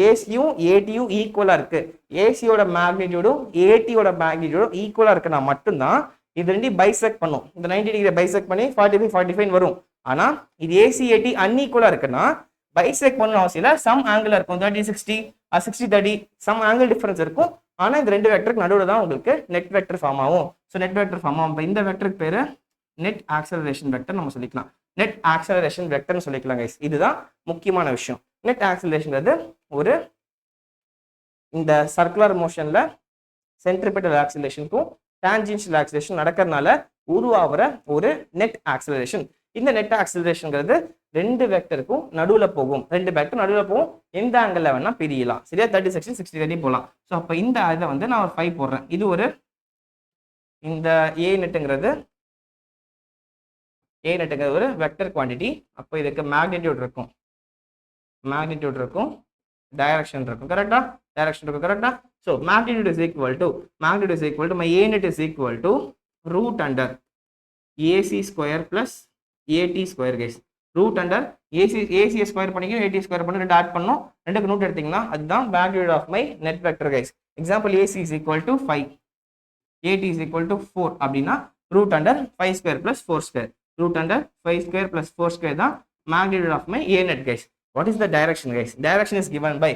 ஏசியும் ஏடியும் ஈக்குவலா இருக்கு ஏசியோட மேக்னிடியூடும் ஏடியோட மேக்னிடியூடும் ஈக்குவலா இருக்குன்னா மட்டும்தான் இது ரெண்டையும் பைசெக்ட் பண்ணும் இந்த 90 டிகிரி பைசெக்ட் பண்ணி 45 வரும் ஆனா இது ஏசி ஏடி அன்ஈக்குவலா இருக்குன்னா பைசெக்ட் பண்ணணும் அவசியம் இல்ல சம் ஆங்கிள் இருக்கும் 30-60 60-30 சம் ஆங்கிள் டிஃபரன்ஸ் இருக்கும் ஆனா இந்த ரெண்டு வெக்டருக்கு நடுவுல தான் உங்களுக்கு நெட் வெக்டர் ஃபார்ம் ஆகும் ஸோ நெட் வெக்டர் ஃபார்ம் ஆகும் இந்த வெக்டருக்கு பேரு நெட் ஆக்சலரேஷன் வெக்டர் நம்ம சொல்லிக்கலாம் நெட் ஆக்சலரேஷன் வெக்டர்னு சொல்லிக்கலாம் கைஸ் இதுதான் முக்கியமான விஷயம் நெட் ஆக்சலரேஷன்ங்கிறது ஒரு இந்த சர்க்குலர் மோஷன்ல சென்ட்ரிபிட்டல் ஆக்சலரேஷனுக்கும் டான்ஜென்ஷியல் ஆக்சலரேஷன் நடக்கிறதுனால உருவாகிற ஒரு நெட் ஆக்சலரேஷன் இந்த நெட் ஆக்சலரேஷன்ங்கிறது ரெண்டு வெக்டருக்கும் நடுவுல போகும் ரெண்டு வெக்டர் நடுவுல போகும் எந்த ஆங்கிள் வேணா பிரியலாம் சரியா 30-60 போகலாம் ஸோ அப்போ இந்த இதை வந்து நான் ஒரு 5 போடுறேன் இது ஒரு இந்த ஏ நெட்டுங்கிறது ஒரு வெக்டர் குவான்டிட்டி அப்போ இதுக்கு மேக்னிடியூட் இருக்கும் டைரக்ஷன் இருக்கும் கரெக்டா so magnitude is equal to my a net is equal to root under ac square plus at square guys root under ac square பண்ணிக்கணும் at square பண்ணி ரெண்டு ஆட் பண்ணனும் ரெண்டுக்கு ரூட் எடுத்தீங்கன்னா அதுதான் magnitude of my net vector guys example ac is equal to 5 at is equal to 4 அப்படினா root under 5 square plus 4 square root under 5 square plus 4 square தான் magnitude of my a net guys what is the direction guys direction is given by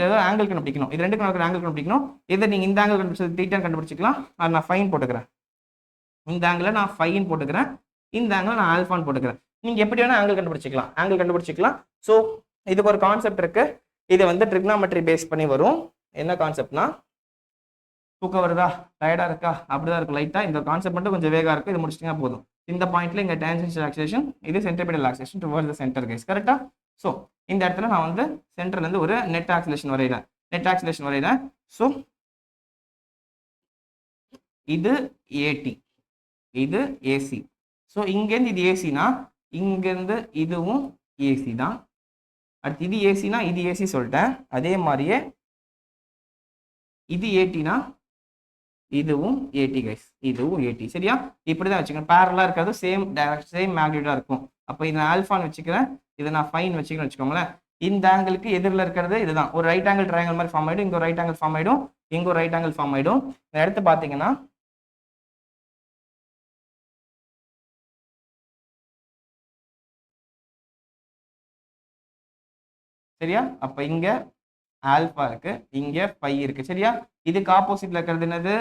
ஏதோ angle கண்டுபிடிக்கணும் இது ரெண்டுக்கு நடக்கிற angle கண்டுபிடிக்கணும் இதை நீங்க இந்த ஆங்கிள் கண்டுபிடிச்சு தீட்டா கண்டுபிடிச்சிக்கலாம் அது நான் ஃபைன் போட்டுக்கிறேன் இந்த ஆங்கிளை நான் ஃபைன் போட்டுக்கிறேன் இந்த ஆங்கிளை நான் ஆல்ஃபான் போட்டுக்கிறேன் நீங்க எப்படி வேணா ஆங்கிள் கண்டுபிடிச்சிக்கலாம் ஸோ இதுக்கு ஒரு கான்செப்ட் இருக்கு இது வந்து ட்ரிக்னாமெட்ரி பேஸ் பண்ணி வரும் என்ன கான்செப்ட்னா தூக்கம் வருதா டயர்டா இருக்கா அப்படிதான் இருக்கும் லைட்டா இந்த கான்செப்ட் மட்டும் கொஞ்சம் வேகா இருக்கும் இது முடிச்சிட்டீங்கன்னா போதும் இந்த பாயிண்ட்ல இங்க டான்ஜென்ஷியல் ஆக்சிலரேஷன் இது centripetal acceleration towards the centre guys கரெக்ட்டா சோ இந்த இடத்துல நான் வந்து சென்டர்ல இருந்து ஒரு நெட் ஆக்சிலரேஷன் வரையறேன் சோ இது AT இது AC சோ இங்க இருந்து இது AC னா இங்க இருந்து இதுவும் AC தான் அடுத்து இது AC னா இது AC சொல்லிட்டேன் அதே மாதிரியே இது AT னா இதுவும் AT guys இதுவும் AT சரியா இப்படிதான் வச்சுக்கணும் parallel இருக்காது சேம் மேக்னிட்யூடா இருக்கும் அப்ப இத நான் ஆல்பான்னு வச்சுக்கிறேன் இத நான் ஃபைன் வச்சுக்கிறேன்னு வெச்சுக்கோங்களேன் இந்த ஆங்கிளுக்கு எதிரில இருக்கிறது இதுதான் ஒரு ரைட் ஆங்கிள் ட்ரையாங்கிள் மாதிரி ஃபார்ம் ஆயிடும் இங்க ஒரு ரைட் ஆங்கிள் ஃபார்ம் ஆயிடும் இங்க ஒரு ரைட் ஆங்கிள் ஃபார்ம் ஆயிடும் இந்த இடத்து பாத்தீங்கன்னா சரியா அப்ப இங்க ஆல்பா இருக்கு இங்க பை இருக்கு சரியா இதுக்கு ஆப்போசிட்ல இருக்கிறது என்னது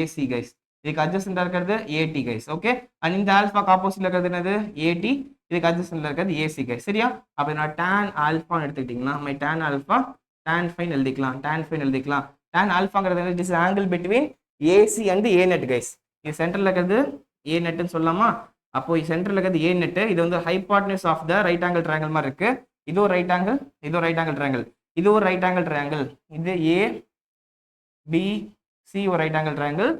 AC guys இதுக்கு அட்ஜசன்ட்டா இருக்கிறது AT guys ஓகே அண்ட் இந்த ஆல்பாக்கு ஆப்போசிட்ல இருக்கிறது என்னது AT இதுக்கு அட்ஜசன்ட்ல இருக்கிறது ஏசி கைஸ். சரியா? அப்ப நான் tan ஆல்பான்னு எடுத்துக்கிட்டீங்கன்னா my tan alpha tan phi எழுதிக்கலாம். tan phi எழுதிக்கலாம். tan ஆல்பாங்கிறது it is angle between AC and A net guys. இது சென்டர்ல இருக்கிறது ஏ நெட்னு சொல்லலாமா? அப்போ சென்டர்ல இருக்கிறது ஏ நெட். இது வந்து hypotenuse of the right angle triangle மாதிரி இருக்கு. இது ஒரு ரைட் ஆங்கிள், இது ஒரு ரைட் ஆங்கிள் ட்ரையாங்கிள், இது ஒரு ரைட் ஆங்கிள் ட்ரையாங்கிள். இது ஏ பி சி ஒரு ரைட் ஆங்கிள் ட்ரையாங்கிள்,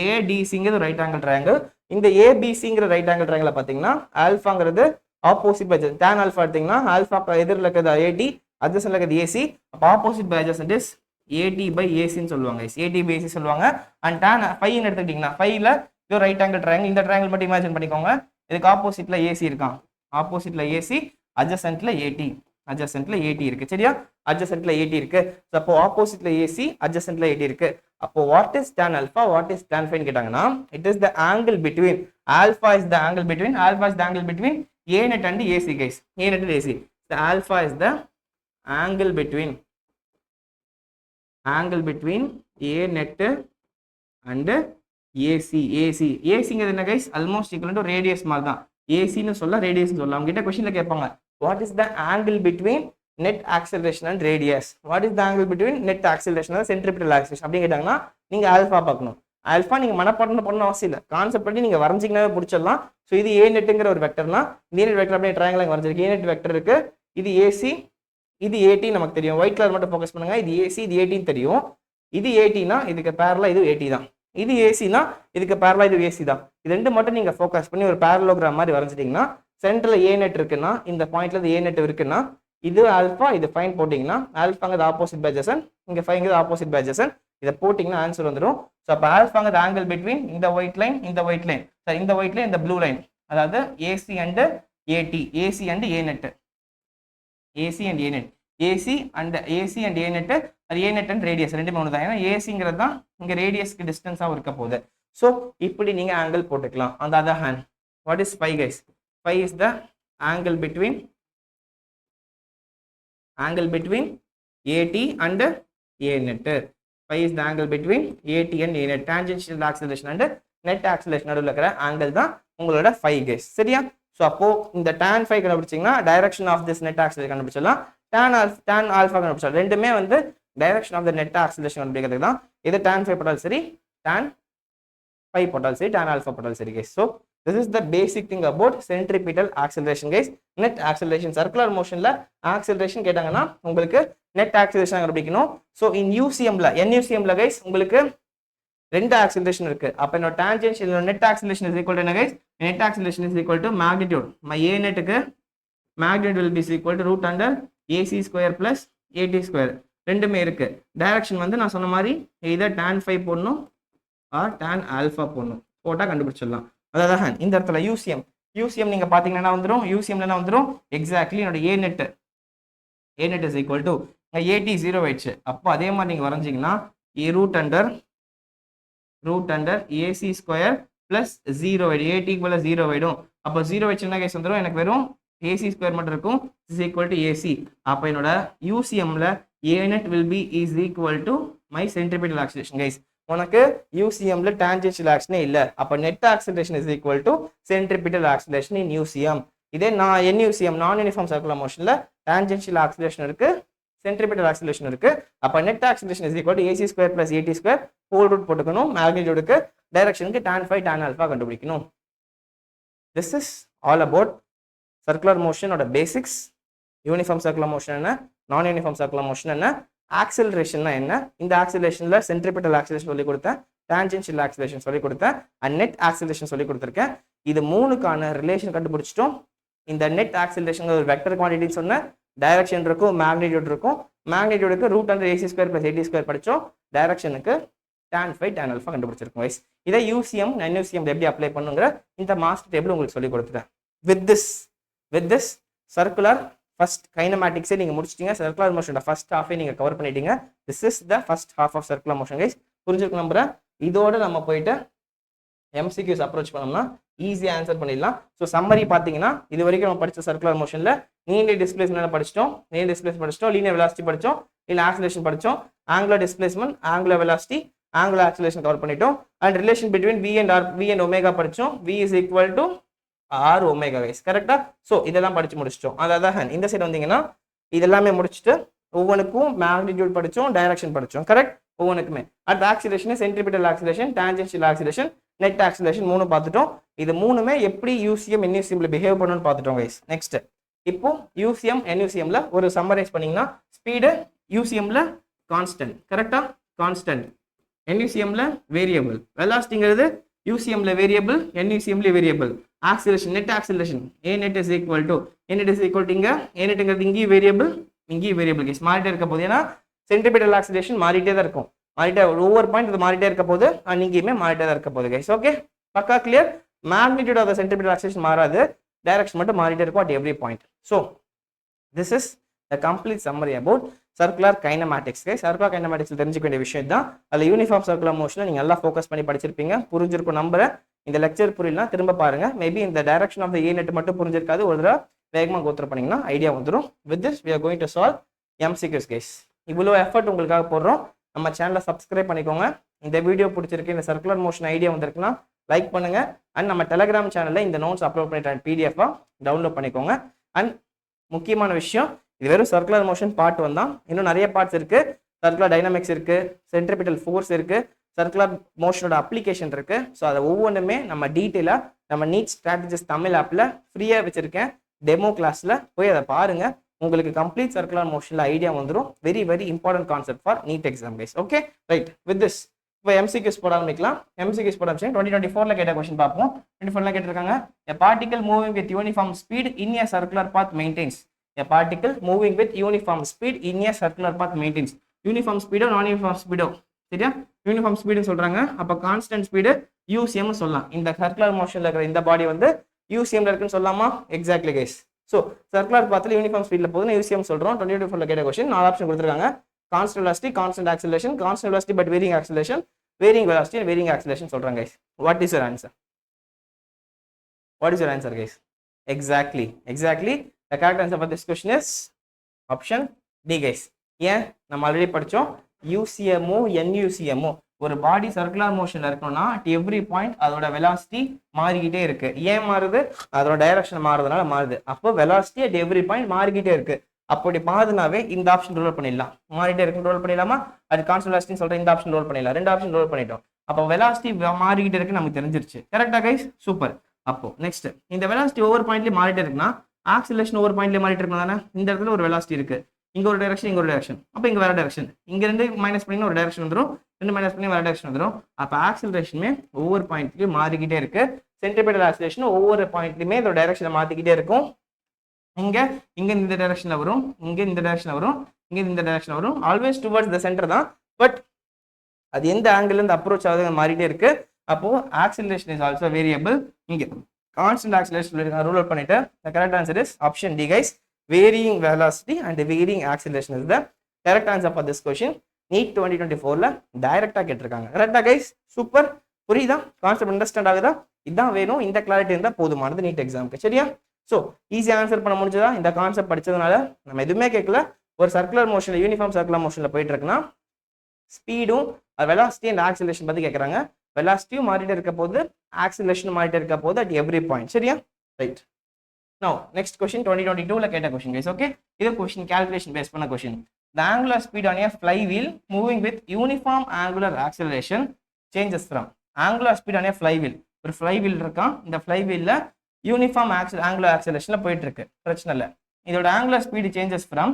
ஏடிசிங்கிறது ரைட் ஆங்கிள் ட்ரையாங்கிள். இந்த ஏபிசிங்கிற ரைட் ஆங்கிள் ட்ரையாங்கிள் பார்த்தீங்கன்னா ஆல்பாங்கிறது opposite by adjacent. tan alpha எடுத்தீங்கன்னா ஆல்பா எதிரில் இருக்கிறது ஏடி, அட்ஜசன்ட்ல இருக்கிறது ஏசி. அப்போ opposite by adjacent is AD by ஏசின்னு சொல்லுவாங்க. ஏடி பை ஏசி சொல்லுவாங்க. அண்ட் tan ஃபைன்னு எடுத்துக்கிட்டிங்கன்னா ஃபைவ்ல இது ரைட் ஆங்கிள் ட்ரையாங்கிள். இந்த ட்ரையாங்கிள் மட்டும் இமேஜின் பண்ணிக்கோங்க. இதுக்கு ஆப்போசிட்ல ஏசி இருக்கான். ஆப்போசிட்ல ஏசி, அட்ஜசன்ட்ல ஏடி, அட்ஜசன்ட்ல ஏடி இருக்கு. சரியா? அட்ஜசன்ட்ல ஏடி இருக்கு. அப்போ ஆப்போசிட்ல ஏசி, அட்ஜசன்ட்ல ஏடி இருக்கு. அப்போ what is tan alpha, what is tan phi கேட்டாங்கன்னா it is the angle between alpha is the angle between alpha is the angle between A net and AC guys. A net and AC. The alpha is the angle between A net and AC. AC ஏசிங்கிறது என்ன guys? Almost equal to radius மாதிரி தான். ஏசின்னு சொல்ல ரேடியஸ்னு சொல்லலாம். அவங்க கிட்ட क्वेश्चनல கேட்பாங்க what is the angle between net acceleration and radius, what is the angle between net acceleration and centripetal acceleration அப்படி கேட்டாங்கன்னா நீங்க ஆல்பா பார்க்கணும். ஆல்பா நீங்க மனப்பாடம் பண்ணணும் அவசியம் இல்லை. கான்செப்ட் பண்ணி நீங்க வரைஞ்சிங்கனாவே பிடிச்சிடலாம். ஸோ இது ஏ நெட்டுங்கிற ஒரு வெக்டர்னா இந்த நெட் வெக்டர் அப்படியே ட்ரையாங்கிள் வரைஞ்சிருக்கு. ஏ நெட் வெக்டர் இருக்கு. இது ஏசி, இது ஏடி நமக்கு தெரியும். ஒயிட் கலர் மட்டும் ஃபோக்கஸ் பண்ணுங்க. இது ஏசி, இது ஏடின்னு தெரியும். இது ஏடினா இதுக்கு பேரலா இது ஏடி தான். இது ஏசினா இதுக்கு பேரலா இது ஏசி தான். இது ரெண்டு மட்டும் நீங்க ஃபோக்கஸ் பண்ணி ஒரு பேரலோகிராம் மாதிரி வரைஞ்சிட்டீங்கன்னா சென்டர்ல ஏ நெட் இருக்குன்னா இந்த பாயிண்ட்ல ஏ நெட் இருக்குன்னா இது ஆல்பா, இது ஃபைன் போட்டிங்கன்னா ஆல்பாங்கிறது ஆப்போசிட் பை adjacent, இங்க ஃபைங்கிறது ஆப்போசிட் பை adjacent. இதை போட்டிங்கன்னா ஆன்சர் வந்துடும். ஸோ அப்போ ஆல்பாங்கிறது ஆங்கிள் பிட்வீன் இந்த ஒயிட் லைன், இந்த ஒயிட் லைன், இந்த ஒயிட் லைன், இந்த ப்ளூ லைன், அதாவது AC and AD, AC and A net, AC and A net, AC and A net, அது ஏ நெட் அண்ட் ரேடியஸ் ரெண்டுமே ஒன்று தான். ஏன்னா ஏசிங்கிறது தான் இங்க ரேடியஸ்க்கு டிஸ்டன்ஸாக இருக்க போகுது. ஸோ இப்படி நீங்க ஆங்கிள் போட்டுக்கலாம். அந்த other hand what is phi guys? Phi is the angle between AT and A net. Phi is the angle between AT and A net. Tangential acceleration and net acceleration நடுவுல இருக்கிற angle தான் உங்களோட phi guys. சரியா? So அப்போ இந்த tan phi கண்டுபிடிச்சிங்கன்னா direction of this net acceleration கண்டுபிடிச்சிடலாம். tan alpha கண்டுபிடிச்சிடலாம். ரெண்டுமே வந்து direction of the net acceleration கண்டுபிடிக்கிறதுக்கு தான். இது tan phi போட்டாலும் சரி, tan phi போட்டாலும் சரி, tan alpha போட்டாலும் சரி guys. So this is the basic thing about centripetal acceleration guys. Net acceleration, circular motionல acceleration கேட்டாங்கன்னா உங்களுக்கு net acceleration கண்டுபிடிக்கணும். So in UCMல NUCMல guys உங்களுக்கு ரெண்டு acceleration இருக்கு. அப்ப என்னோட tangential net acceleration is equal to என்ன guys? Net acceleration is equal to magnitude. My A net க்கு magnitude will be equal to root under AC square plus AT square. ரெண்டுமே இருக்கு. Direction வந்து நான் சொன்ன மாதிரி either tan phi போடணும் or tan alpha போடணும். போட்டா கண்டுபிடிச்சிடலாம். அதான் இந்த இடத்துல யூசிஎம் நீங்க பாத்தீங்கன்னா வந்துரும். யூசிஎம்ல என்ன வந்துரும்? எக்ஸாக்ட்லி என்னோட A net is equal to AT 0 ஆயிடுச்சு. அப்போ அதே மாதிரி நீங்க வரைஞ்சிங்கன்னா root under AC square plus 0 ஆயிடும். ஏடி ஈக்குவல் 0 ஆயிடும். அப்போ 0 வச்சுன்னா கேஸ் வந்துடும். எனக்கு வெறும் ஏசி ஸ்கொயர் மட்டும் இருக்கும். Is equal to AC. அப்போ என்னோட யூசிஎம்ல A net will be is equal to my centripetal acceleration guys. உனக்கு யூசிஎம்ல டான்ஜென்ஷியல் ஆக்ஷனே இல்ல. அப்ப net acceleration is equal to centripetal acceleration in UCM. இதே non NUCM non uniform circular மோஷன்ல டான்ஜென்ஷியல் ஆக்சிலேஷன் இருக்கு, சென்ட்ரிபிட்டல் ஆக்சிலேஷன் இருக்கு. அப்ப net acceleration is equal to AC square plus AT square whole root போட்டுக்கணும். மேக்னிடியூடுக்கு டைரக்ஷனுக்கு tan phi tan alpha கண்டுபிடிக்கணும். This is all about circular motion ஓட basics. Uniform circular motion என்ன, நான் யூனிஃபார்ம் சர்க்குலர் மோஷன் என்ன, ஆக்சிலரேஷன்னா என்ன, இந்த ஆக்சிலரேஷன்ல சென்ட்ரிபிட்டல் ஆக்சிலேஷன் சொல்லி கொடுத்தேன், டான்ஜென்ஷியல் ஆக்சிலேஷன் சொல்லி கொடுத்தேன், அண்ட் நெட் ஆக்சிலேஷன் சொல்லி கொடுத்துருக்கேன். இது மூணுக்கான ரிலேஷன் கண்டுபிடிச்சிட்டோம். இந்த நெட் ஆக்சிலேஷன் ஒரு வெக்டர் குவான்டிட்டின்னு சொன்ன டைரக்ஷன் இருக்கும், மேக்னிடியூட் இருக்கும். மேக்னிடியூடுக்கு root under AC square plus AT square படிச்சோம். டைரக்ஷனுக்கு tan phi tan alpha கண்டுபிடிச்சிருக்கும் வைஸ். இதை UCM NUCM எப்படி அப்ளை பண்ணுங்கிற இந்த மாஸ்டர் டேபிள் உங்களுக்கு சொல்லி கொடுத்துட்டேன். வித் திஸ் சர்க்குலர் ஃபர்ஸ்ட் கைனமேட்டிக்ஸே நீங்க முடிச்சிட்டீங்க. சர்க்குலர் மோஷனோட ஃபர்ஸ்ட் ஹாஃபே நீங்க கவர் பண்ணிட்டீங்க. This is the first half of circular motion guys. புரிஞ்சிருக்கு நம்புறேன். இதோட நம்ம போயிட்டு MCQs அப்ரோச் பண்ணோம்னா ஈஸியா ஆன்சர் பண்ணிடலாம். ஸோ சம்மரி பார்த்தீங்கன்னா இது வரைக்கும் நம்ம படிச்ச சர்க்குலர் மோஷன்ல லீனியர் டிஸ்பிளேஸ்மெண்ட் படிச்சிட்டோம், லீனியர் வெலாசிட்டி படிச்சோம், இல்ல ஆக்சிலேஷன் படிச்சோம், angular displacement, angular velocity, angular acceleration cover பண்ணிட்டோம். And relation between V and omega படிச்சோம். V is equal to r omega guys கரெக்ட்டா சோ இதெல்லாம் படிச்சு முடிச்சிட்டோம் அதான் இந்த சைடு வந்தீங்கன்னா இதெல்லாம் முடிச்சிட்டு ஒவ்வொருக்கும் மேக்னிட்யூட் படிச்சோம் டைரக்ஷன் படிச்சோம் கரெக்ட் ஒவ்வொருக்குமே அடுத்து acceleration centripetal acceleration tangential acceleration net acceleration மூணு பார்த்துட்டோம் இது மூணுமே எப்படி யூசிஎம் என்யூசிஎம்ல பிஹேவ் பண்ணனும்னு பார்த்துட்டோம் guys நெக்ஸ்ட் இப்போ யூசிஎம் என்யூசிஎம்ல ஒரு சம்மரைஸ் பண்ணீங்கன்னா ஸ்பீடு யூசிஎம்ல கான்ஸ்டன்ட் கரெக்ட்டா கான்ஸ்டன்ட் என்யூசிஎம்ல வேரியபிள் வெலாசிட்டிங்கிறது யூசிஎம்ல வேரியபிள் என்யூசிஎம்ல variable acceleration net acceleration a net is equal to இங்க a netங்கிறது இங்கேயும் வேரியபிள் கேஸ் மாறிட்டே இருக்க போது ஏன்னா சென்ட்ரிபிட்டல் ஆக்சிலரேஷன் மாறிட்டே தான் இருக்கும் மாறிட்டே ஒவ்வொரு பாயிண்ட் இது மாறிட்டே இருக்க போது இங்கேயுமே மாறிட்டே தான் இருக்க போது கைஸ் ஓகே பக்கா clear magnitude of the centripetal acceleration மாறாது டைரக்ஷன் மட்டும் மாறிட்டே இருக்கும் at every point so this is the complete summary about circular kinematics guys circular kinematics தெரிஞ்சுக்க வேண்டிய விஷயம் தான் அதுல யூனிஃபார்ம் சர்க்குலர் மோஷனை நீங்க நல்லா ஃபோக்கஸ் பண்ணி படிச்சிருப்பீங்க புரிஞ்சிருக்கும் நம்புறேன் இந்த லெக்சர் புரியலனா திரும்ப பாருங்க மேபி இந்த direction of the a net மட்டும் புரிஞ்சிருக்காது ஒரு தடவை வேகமா கோத்ரூ பண்ணீங்கன்னா ஐடியா வந்துரும் with this we are going to solve MCQs guys இவ்வளவு எஃபர்ட் உங்களுக்காக போடுறோம் நம்ம சேனலை சப்ஸ்கிரைப் பண்ணிக்கோங்க இந்த வீடியோ பிடிச்சிருக்கு இந்த சர்க்குலர் மோஷன் ஐடியா வந்திருக்குன்னா லைக் பண்ணுங்க அண்ட் நம்ம டெலிகிராம் சேனல்ல இந்த நோட்ஸ் அப்லோட் பண்ணிட்டேன் PDF டவுன்லோட் பண்ணிக்கோங்க அண்ட் முக்கியமான விஷயம் இது வெறும் சர்க்குலர் மோஷன் பார்ட் 1 தான் இன்னும் நிறைய பார்ட்ஸ் இருக்கு சர்க்குலர் டைனமிக்ஸ் இருக்கு சென்ட்ரிபிட்டல் ஃபோர்ஸ் இருக்கு சர்க்குலர் மோஷனோட அப்ளிகேஷன் இருக்கு ஸோ அதை ஒவ்வொன்றுமே நம்ம டீட்டெயிலாக நம்ம நீட் ஸ்ட்ராட்டஜிஸ் தமிழ் ஆப்ல ஃப்ரீயா வச்சிருக்கேன் டெமோ கிளாஸ்ல போய் அதை பாருங்க உங்களுக்கு கம்ப்ளீட் சர்க்குலர் மோஷன்ல ஐடியா வந்துடும் very very important concept for NEET exam guys okay right with this இப்போ MCQs போட ஆரம்பிக்கலாம் MCQs போட ஆரம்பிச்சு 2024ல கேட்ட கொஸ்டின் பார்ப்போம் 24ல கேட்டிருக்காங்க a particle moving with uniform speed in a circular path maintains a particle moving with uniform speed in a circular path maintains uniform speed or non uniform speed சரியா uniform ஸ்பீடுன்னு சொல்றாங்க அப்ப constant speed UCM சொல்லலாம் இந்த circular மோஷன்ல இருக்கிற இந்த பாடி வந்து UCMல இருக்குன்னு சொல்லலாமா எக்ஸாக்ட்லி கைஸ் சோ சர்க்குலர் பாத்ல யூனிஃபார்ம் ஸ்பீட்ல போகுதுன்னு UCM சொல்றோம் 2024ல கேட்ட கொஸ்டின் நாலு ஆப்ஷன் கொடுத்திருக்காங்க constant velocity constant acceleration constant velocity but varying acceleration varying velocity and varying acceleration சொல்றாங்க guys what is your answer guys exactly the correct answer for this question is option D guys ஏன் நம்ம already படிச்சோம் UCMO NUCMO ஒரு body circular மோஷன்ல இருக்கணும்னா at every point அதோட velocity மாறிக்கிட்டே இருக்கு ஏன் மாறுது அதோட டைரக்ஷன் மாறுறதுனால மாறுது அப்போ வெலாசிட்டி at every point மாறிக்கிட்டே இருக்கு அப்படி மாறுதுனாவே இந்த ஆப்ஷன் ரோல் பண்ணிடலாம் மாறிட்டே இருக்கு ரோல் பண்ணிடலாமா அது கான்ஸ்டன்ட் வெலாசிட்டி சொல்ற இந்த ஆப்ஷன் ரோல் பண்ணிடலாம் ரெண்டு ஆப்ஷன் ரோல் பண்ணிட்டோம் அப்போ வெலாசிட்டி மாறிக்கிட்டே இருக்கு நமக்கு தெரிஞ்சிருச்சு கரெக்டா கைஸ் சூப்பர் அப்போ நெக்ஸ்ட் இந்த வெலாசிட்டி ஒவ்வொரு பாயிண்ட்லயே மாறிட்டே இருக்குன்னா ஆக்சிலரேஷன் ஒவ்வொரு பாயிண்ட்லயே மாறிட்டு இருக்கணும் தானே இந்த இடத்துல ஒரு வெலாசிட்டி இருக்கு இங்க ஒரு டைரக்ஷன் இங்க ஒரு டைரக்ஷன் அப்ப இங்க வேற டைரக்ஷன் இங்க ரெண்டு மைனஸ் பண்ணி ஒரு டைரக்ஷன் வந்துரும் ரெண்டு மைனஸ் பண்ணி வேற டைரக்ஷன் வந்துரும் அப்ப ஆக்சிலரேஷனுமே ஒவ்வொரு பாயிண்ட்லயும் மாறிக்கிட்டே இருக்கு சென்ட்ரிபிட்டல் ஆக்சிலரேஷன் ஒவ்வொரு பாயிண்ட்லயுமே இதோட டைரக்ஷனை மாத்திக்கிட்டே இருக்கும் இங்க இந்த டைரக்ஷன்ல வரும் இங்க இந்த டைரக்ஷன்ல வரும் இங்க இந்த டைரக்ஷன்ல வரும் ஆல்வேஸ் டுவர்ட்ஸ் தி சென்டர் தான் பட் அது எந்த ஆங்கிள் இருந்து அப்ரோச் ஆகுது மாறிட்டே இருக்கு அப்போ ஆக்சிலரேஷன் இஸ் ஆல்சோ வேரியபிள் இங்க கான்ஸ்டன்ட் ஆக்சிலரேஷன் ரூல் அவுட் பண்ணிட்டு the correct answer is option D guys varying velocity and varying acceleration is the correct answer for this question NEET 2024ல டைரக்டா கேட்டிருக்காங்க கரெக்ட்டா கைஸ் சூப்பர் புரியுதா கான்செப்ட் அண்டர்ஸ்டாண்ட் ஆகுதா இதான் வேணும் இந்த கிளாரிட்டி இருந்தா போதுமானது நீட் எக்ஸாம்க்கு சரியா சோ ஈஸியா ஆன்சர் பண்ண முடிஞ்சதா இந்த கான்செப்ட் படிச்சதுனால நம்ம எதுவுமே கேட்கல ஒரு சர்க்குலர் மோஷன்ல யூனிஃபார்ம் சர்க்குலர் மோஷன்ல போயிட்டு இருக்குன்னா ஸ்பீடும் வெலாசிட்டி அண்ட் ஆக்சிலரேஷன் பத்தி கேட்கறாங்க வெலாசிட்டியும் மாறிட்டே இருக்க போது ஆக்சிலரேஷன் மாறிட்டே இருக்க போது at every point சரியா ரைட் now next question 2022ல கேட்ட question guys okay இது question calculation based பண்ண question the angular speed on a flywheel moving with uniform angular acceleration changes from angular speed on a flywheel ஒரு flywheel இருக்கான் இந்த flywheelல uniform angular accelerationல போயிட்டு இருக்கு பிரச்சனை இல்ல இதோட angular speed changes from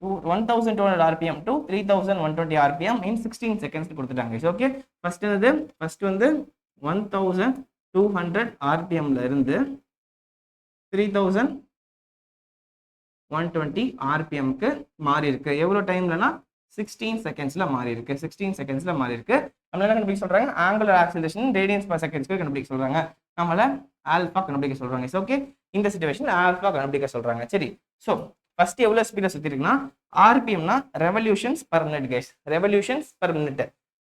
1200 rpm to 3120 rpm in 16 seconds கொடுத்துட்டாங்க okay first வந்து 1200 rpm ல இருந்து 3120 rpm க்கு மாறி இருக்கு எவ்வளவு டைம்லனா 16 செகண்ட்ஸ்ல மாறி இருக்கு 16 செகண்ட்ஸ்ல மாறி இருக்கு நம்ம என்ன கண்டுபிடிக்க சொல்றாங்க angular acceleration radians per second க்கு கண்டுபிடிக்க சொல்றாங்க நம்மள ஆல்பா கண்டுபிடிக்க சொல்றாங்க ஓகே இந்த சிச்சுவேஷன்ல ஆல்பா கண்டுபிடிக்க சொல்றாங்க சரி சோ ஃபர்ஸ்ட் எவ்வளவு ஸ்பீட்ல சுத்தி இருக்குன்னா rpmனா revolutions per minute guys revolutions per minute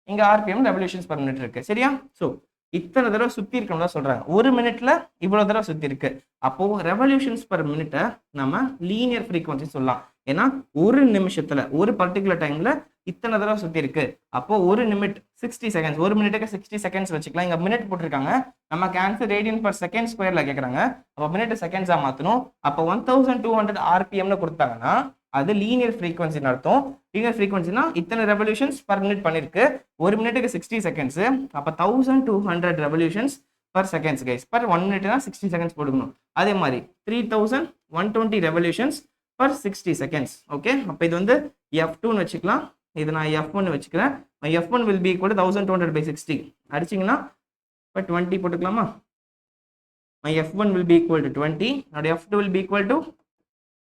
இங்க rpm ரெவல்யூஷன்ஸ் பெர் மினிட் இருக்கு சரியா சோ இத்தனை தடவை சுத்தி இருக்கணும் தான் சொல்றாங்க ஒரு மினிட்ல இவ்வளவு தடவை சுத்தி இருக்கு அப்போ ரெவல்யூஷன்ஸ் பெர் மினிட்டை நம்ம லீனியர் ஃப்ரீக்வன்சி சொல்லலாம் ஏன்னா ஒரு நிமிஷத்துல ஒரு பர்டிகுலர் டைம்ல இத்தனை தடவை சுத்தி இருக்கு. அப்போ ஒரு நிமிட் 60 செகண்ட்ஸ், ஒரு மினிட்டுக்கு 60 செகண்ட்ஸ் வச்சுக்கலாம். இங்க மினிட் போட்டிருக்காங்க, நமக்கு ஆன்சர் ரேடியன் பர் செகண்ட் ஸ்கொயர்ல கேக்குறாங்க. அப்போ மினிட் செகண்ட்ஸா மாத்தணும். அப்போ 1200 ஆர்பிஎம்னு கொடுத்தாங்கன்னா அது லீனியர் ஃப்ரீக்வன்சின்னு அர்த்தம். லீனியர் ஃப்ரீக்வன்சினா இத்தனை ரெவல்யூஷன்ஸ் பர் மினிட் பண்ணிருக்கு, ஒரு மினிட்டுக்கு 60 செகண்ட்ஸ். அப்போ 1200 revolutions per seconds guys. Per 1 மினிட்னா 60 seconds போட்டுக்கணும். அதே மாதிரி 3120 ரெவல்யூஷன்ஸ் பர் 60 செகண்ட்ஸ். ஓகே, அப்போ இது வந்து F2ன்னு வச்சுக்கலாம், இது நான் F1 வச்சுக்கிறேன். F1 will be equal to 1200 by 60 அடிச்சிங்கன்னா இப்போ 20 போட்டுக்கலாமா? F1 will be equal to 20, F2 will be equal to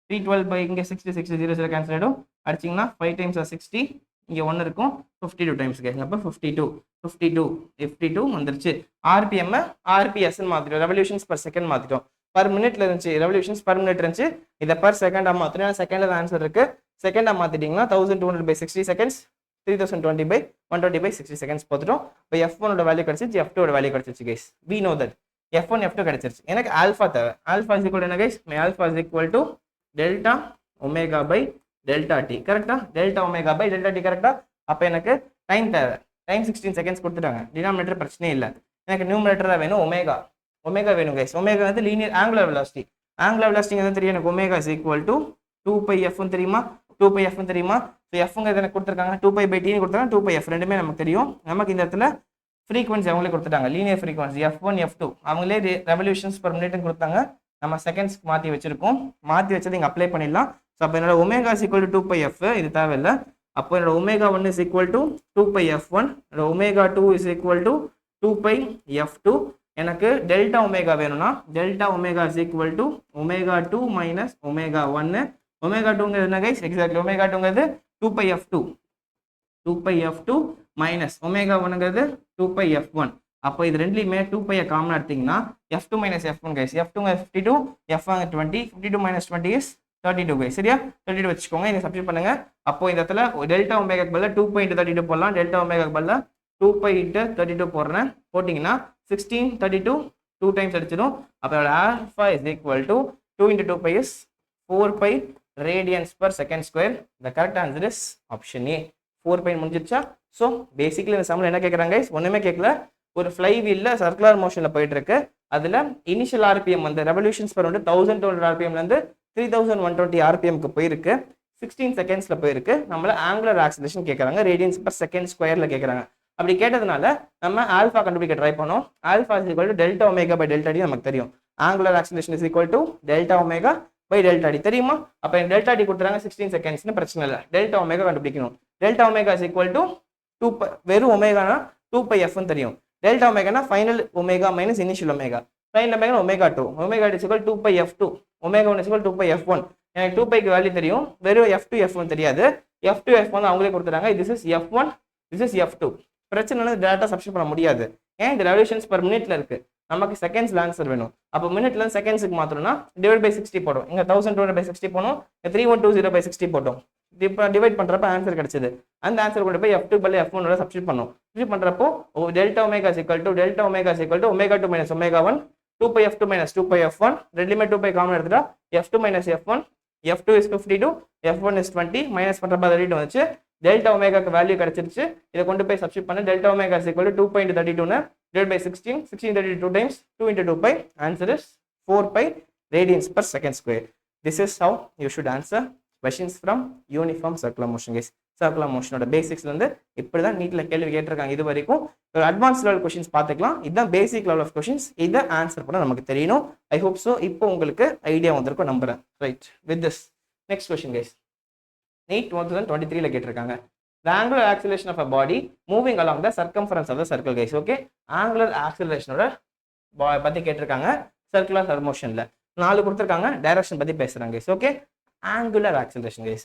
312 by இங்கே 60 60 0 கேன்சல் ஆகிடும். அடிச்சிங்கன்னா 5 times 60, இங்கே 1 இருக்கும், 52 டைம்ஸ் கேட்குங்க. அப்போ 52 வந்துருச்சு. ஆர்பிஎம் ஆர்பிஎஸ்ன்னு மாற்றிட்டோம், ரெவல்யூஷன்ஸ் பர் செகண்ட் மாற்றிட்டோம். பர் மினிட்ல இருந்துச்சு, ரெவல்யூஷன்ஸ் பர் மினிட் இருந்துச்சு, இதை பர் செகண்டாக மாற்றினா செகண்டில் ஆன்சர் இருக்கு. செகண்டாக மாற்றிட்டிங்கன்னா 1200 by 60 seconds, 3020 by 120 by 60 seconds போட்டுட்டோம். இப்போ F1 வேல்யூ கிடைச்சிச்சு, F2 வேல்யூ கிடைச்சிச்சு guys. we know that F1 F2 கிடைச்சிருச்சு. எனக்கு ஆல்ஃபா தேவை. ஆல்ஃபா இஸ் ஈக்குவல் என்ன guys? Alpha is equal to delta omega by delta t. கரெக்டா? Delta omega by delta t. கரெக்டா? அப்போ எனக்கு டைம் தேவை. டைம் 16 செகண்ட்ஸ் கொடுத்துட்டாங்க. டினாமினேட்டர் பிரச்சனையே இல்லை. எனக்கு நியூமரேட்டர் தான் வேணும், ஒமேகா. ஒமேகா வேணும் கைஸ். ஒமேகா வந்து linear angular velocity. Angular velocity எதாவது தெரியும் எனக்கு. Omega is equal to 2πf தெரியுமா? 2πf தெரியுமா? ஸோ எஃப்ங்கிறது எனக்கு கொடுத்துருக்காங்க, 2π/t கொடுத்தாங்க, 2πf ரெண்டுமே நமக்கு தெரியும். நமக்கு இந்த இடத்துல ஃப்ரீக்வன்சி அவங்களே கொடுத்துட்டாங்க, லீனியர் ஃப்ரீக்வன்சி F1 F2 அவங்களே ரெவல்யூஷன்ஸ் பர் மினிட்னு கொடுத்தாங்க. நம்ம செகண்ட்ஸ்க்கு மாற்றி வச்சிருக்கோம், மாற்றி வச்சது இங்கே அப்ளை பண்ணிடலாம். ஸோ அப்போ என்னோட omega is equal to 2πf, இது தேவையில்லை. அப்போ என்னோட omega 1 is equal to 2πf1, என்னோட omega 2 is equal to 2πf2. எனக்கு டெல்டா ஒமேகா வேணும்னா delta omega is equal to omega 2 minus omega 1. Omega 2ங்கிறது என்ன கைஸ்? எக்ஸாக்ட்லி ஒமேகா 2ங்கிறது 2πf2 மைனஸ் ஒமேகா 1ங்கிறது 2πf1. அப்போ இது ரெண்டுலையுமே 2π காமன் எடுத்தீங்கன்னா F2 minus F1 guys. F2 52, F1 20, 52 minus 20 is 32 guys. சரியா? 32 வச்சுக்கோங்க, இதை சப்ஸ்டிட் பண்ணுங்க. அப்போ இந்த இடத்துல டெல்டா ஒமேகாக்கு பதிலாக 2π × 32 போடலாம். டெல்டா ஒமேகாக்கு பதிலாக 2π × 32 போடுறேன். போட்டிங்கன்னா 16 32 2 டைம்ஸ் அடிச்சிடும். அப்போ alpha is equal to 2 × 2π is 4π radians per second square. The correct answer is option A. 4π முடிஞ்சிருச்சா? ஸோ பேசிக்கலி இந்த சம்மில் என்ன கேட்குறாங்க கைஸ்? ஒன்றுமே கேட்கல. ஒரு ஃப்ளை வீல்ல சர்க்குலர் மோஷனில் போயிட்டு இருக்கு. அதில் இனிஷியல் ஆர்பிஎம் வந்து ரெவல்யூஷன்ஸ் பர் வந்து 1200 ஆர்பிஎம்லேருந்து 3120 ஆர்பிஎம்க்கு போயிருக்கு. 16 செகண்ட்ஸில் போயிருக்கு. நம்மள ஆங்குலர் ஆக்சிலேஷன் கேட்குறாங்க, ரேடியன்ஸ் பர் செகண்ட் ஸ்கொயரில் கேட்குறாங்க. அப்படி கேட்டதுனால நம்ம ஆல்ஃபா கண்டுபிடிக்க ட்ரை பண்ணோம். Alpha is equal to delta omega by delta t நமக்கு தெரியும். Angular acceleration is equal to delta omega by delta t தெரியுமா? அப்போ டெல்டா டி கொடுத்துறாங்க 16 செகண்ட்ஸ்னு பிரச்சனை இல்லை. டெல்டா ஒமேகா கண்டுபிடிக்கணும். Delta omega is equal to 2π, வெறும் ஒமேகானா 2πfன்னு தெரியும். டெல்டா ஒமேகானா final omega minus initial omega. Final omega omega 2, omega is equal 2πf2, omega 1 is equal 2πf1. எனக்கு 2πக்கு வேல்யூ தெரியும், வெறும் F2 F1 தெரியாது. F2 F1 அவங்களே கொடுத்துறாங்க. This is F1, this is F2. பிரச்சனை டேட்டா சப்ஸ்டிட் பண்ண முடியாது. ஏன்? இந்த ரெவல்யூஷன்ஸ் பர் மினிட்ல இருக்கு, நமக்கு செகண்ட்ஸ்ல ஆன்சர் வேணும். அப்போ மினிட்ல செகண்ட்ஸ்க்கு மாத்தணும்னா டிவைட் பை 60 போடும். இங்க 1200 by 60 போனோம், 3120 by 60 போட்டோம். இப்போ டிவைட் பண்றப்ப ஆன்சர் கிடைச்சது. அந்த ஆன்சர் கொண்டு போய் F2 பதில் F1 ஓட சப்ஸ்டிட் பண்ணோம். சப்ஸ்டிட் பண்றப்போ delta omega is equal to delta omega is equal to omega 2 minus omega 1, 2πf2 minus 2πf1. ரெண்டுமே 2π காமன் எடுத்துட்டா F2 minus F1, F2 is 52, F1 is 20. Minus பண்றப்ப அது ரேட் வந்துச்சு. டெல்டா ஒமேகாக்கு வேல்யூ கிடைச்சிருச்சு. இதை கொண்டு போய் சப்ஸ்டிட் பண்ண delta omega is equal to 2π × 32 divided by 16, 16 32 times 2 × 2π. Answer is 4π radians per second square. This is how you should answer questions from uniform circular motion guys. Circular motion ஓட பேசிக்ஸ்ல இருந்து இப்படி தான் நீட்ல கேள்வி கேட்டிருக்காங்க. இது வரைக்கும் ஒரு அட்வான்ஸ் லெவல் क्वेश्चंस பார்த்துக்கலாம். இதுதான் பேசிக் லெவல் ஆஃப் क्वेश्चंस. இத ஆன்சர் பண்ண நமக்கு தெரியணும். ஐ ஹோப் சோ இப்போ உங்களுக்கு ஐடியா வந்திருக்கும் நம்புறேன். Right, with this next question guys. NEET 2023ல கேட்டிருக்காங்க. The angular acceleration of a body moving along the circumference of the circle guys. Okay, angular acceleration ஓட பத்தி கேட்டிருக்காங்க circular motionல. 4 கொடுத்திருக்காங்க, டைரக்ஷன் பத்தி பேசுறாங்க guys. Okay, angular acceleration guys.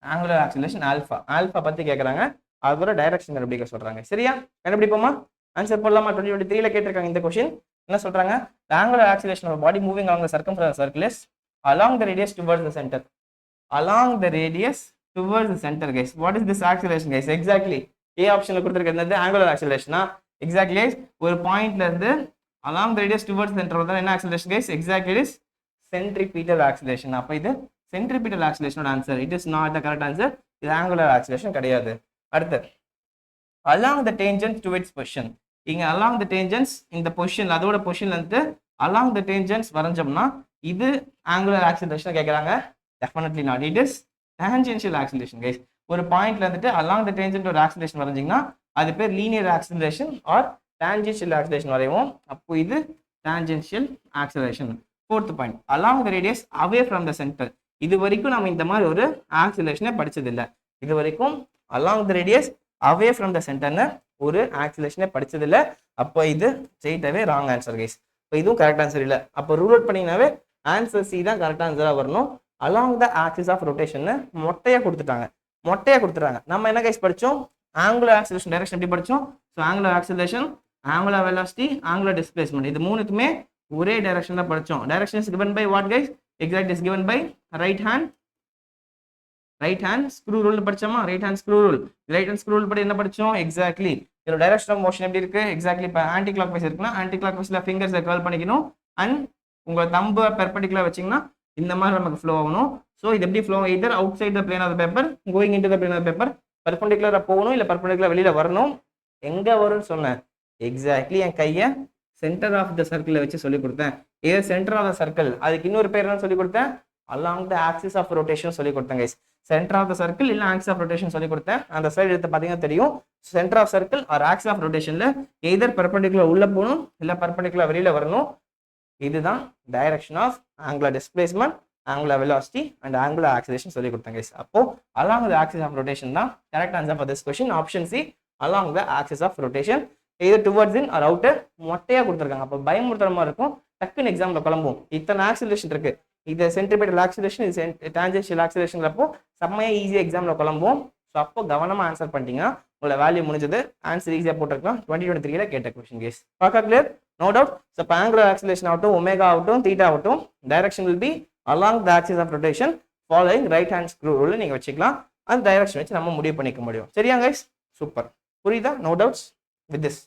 angular acceleration alpha பத்தி கேக்குறாங்க. அதோட டைரக்ஷன் கண்டுபிடிக்க சொல்றாங்க. சரியா? கண்டுபிடிப்போமா? ஆன்சர் போடலாமா? 2023ல கேட்டிருக்காங்க இந்த क्वेश्चन. என்ன சொல்றாங்க? The angular acceleration of a body moving along the circumference of the circle is along the radius towards the center. Along the radius towards the center guys. What is this acceleration guys? Exactly A optionல கொடுத்திருக்கிறது angular acceleration. Exactly guys, ஒரு பாயிண்ட்ல இருந்து along the radius towards the center வந்தா என்ன acceleration guys? Exactly it is centripetal acceleration. அப்ப இது centripetal acceleration ஓட answer. It is not the correct answer. இது angular acceleration கிடையாது. அடுத்து along the tangents to its position. இங்க along the tangents இந்த position அதோட positionல இருந்து along the tangents வரைஞ்சோம்னா இது angular acceleration கேக்குறாங்க. Definitely not. It is tangential acceleration guys. ஒரு பாயிண்ட்ல இருந்துட்டு along the tangent ஒரு acceleration வரைஞ்சீங்கன்னா அது பேர் linear acceleration or tangential acceleration வரைவோம். அப்போ இது tangential acceleration. Fourth point, along the radius away from the center. இது வரைக்கும் நம்ம இந்த மாதிரி ஒரு acceleration படிச்சது இல்ல. இது வரைக்கும் along the radius away from the center ஒரு acceleration படிச்சது இல்ல. அப்போ இது straight away wrong answer guys. இப்போ இதுவும் correct answer இல்ல. அப்போ rule out பண்ணீங்கனாவே answer C தான் correct answer வரணும். along the axis of rotation மொட்டையா கொடுத்துட்டாங்க. நம்ம என்ன guys படிச்சோம்? angular acceleration direction எப்படி படிச்சோம்? So angular acceleration, angular velocity, angular displacement. இது மூணுக்குமே ஒரே direction தான் படிச்சோம். Direction is given by what guys? Exact is given by right hand screw rule படிச்சோமா? right hand screw rule படி என்ன படிச்சோம்? Exactly. இதோட direction of motion எப்படி இருக்கு? Exactly இப்போ anti clockwise இருக்குன்னா anti clockwise fingers curl பண்ணிக்கணும் and உங்க thumb perpendicular வச்சீங்கன்னா இந்த மாதிரி நமக்கு flow ஆகணும். So இது எப்படி flow either outside the plane of the paper, going into the plane of the paper, perpendicular போகணும் இல்ல perpendicular வெளியில வரணும். எங்க வரும்னு சொன்னேன்? Exactly என் கையை center of the circle வச்சு சொல்லி கொடுத்தேன். இது center of the circle, அதுக்கு இன்னொரு பேர் என்ன சொல்லி கொடுத்தேன்? along the axis of rotation சொல்லி கொடுத்தேன் guys. center of the circle இல்ல axis of rotation சொல்லி கொடுத்தேன். அந்த ஸ்லைடு எடுத்து பாத்தீங்கன்னா தெரியும். center of circle or axis of rotationல either perpendicular உள்ள போகணும் இல்ல perpendicular வெளியில வரணும். இதுதான் direction of angular displacement, angular velocity and angular acceleration சொல்லி கொடுத்தேன் guys. அப்போ along the axis of rotation தான் correct answer for this question. Option C, along the axis of rotation, either towards in or out. மொட்டையா கொடுத்துருக்காங்க. அப்போ பயமுறுத்துற மாதிரி இருக்கும். டக்குன்னு எக்ஸாம்ல குழம்பும். இத்தனை ஆக்சிலரேஷன் இருக்கு. இது சென்ட்ரிபெட்டல் ஆக்சிலரேஷன், இது டான்ஜென்ஷியல் ஆக்சிலரேஷன். அப்போ செம்மையா ஈஸியா எக்ஸாம்ல குழம்பும். ஸோ அப்போ கவனமா ஆன்சர் பண்ணிட்டீங்கன்னா உங்களோட வேல்யூ முடிஞ்சது. ஆன்சர் ஈஸியா போட்டிருக்கலாம். 2023 கேட்ட கொஸ்டின் கேஸ் பாக்கா கிளியர்? No doubt. ஸோ இப்போ ஆங்குலர் ஆக்சிலரேஷன் ஆகட்டும், ஒமேகா ஆகட்டும், தீட்டா ஆகட்டும், direction will be along the axis of rotation following right hand screw rule நீங்க வச்சுக்கலாம். அந்த டைரக்ஷன் வச்சு நம்ம முடிவு பண்ணிக்க முடியும். சரியா guys? சூப்பர். புரியுதா? No doubts. with this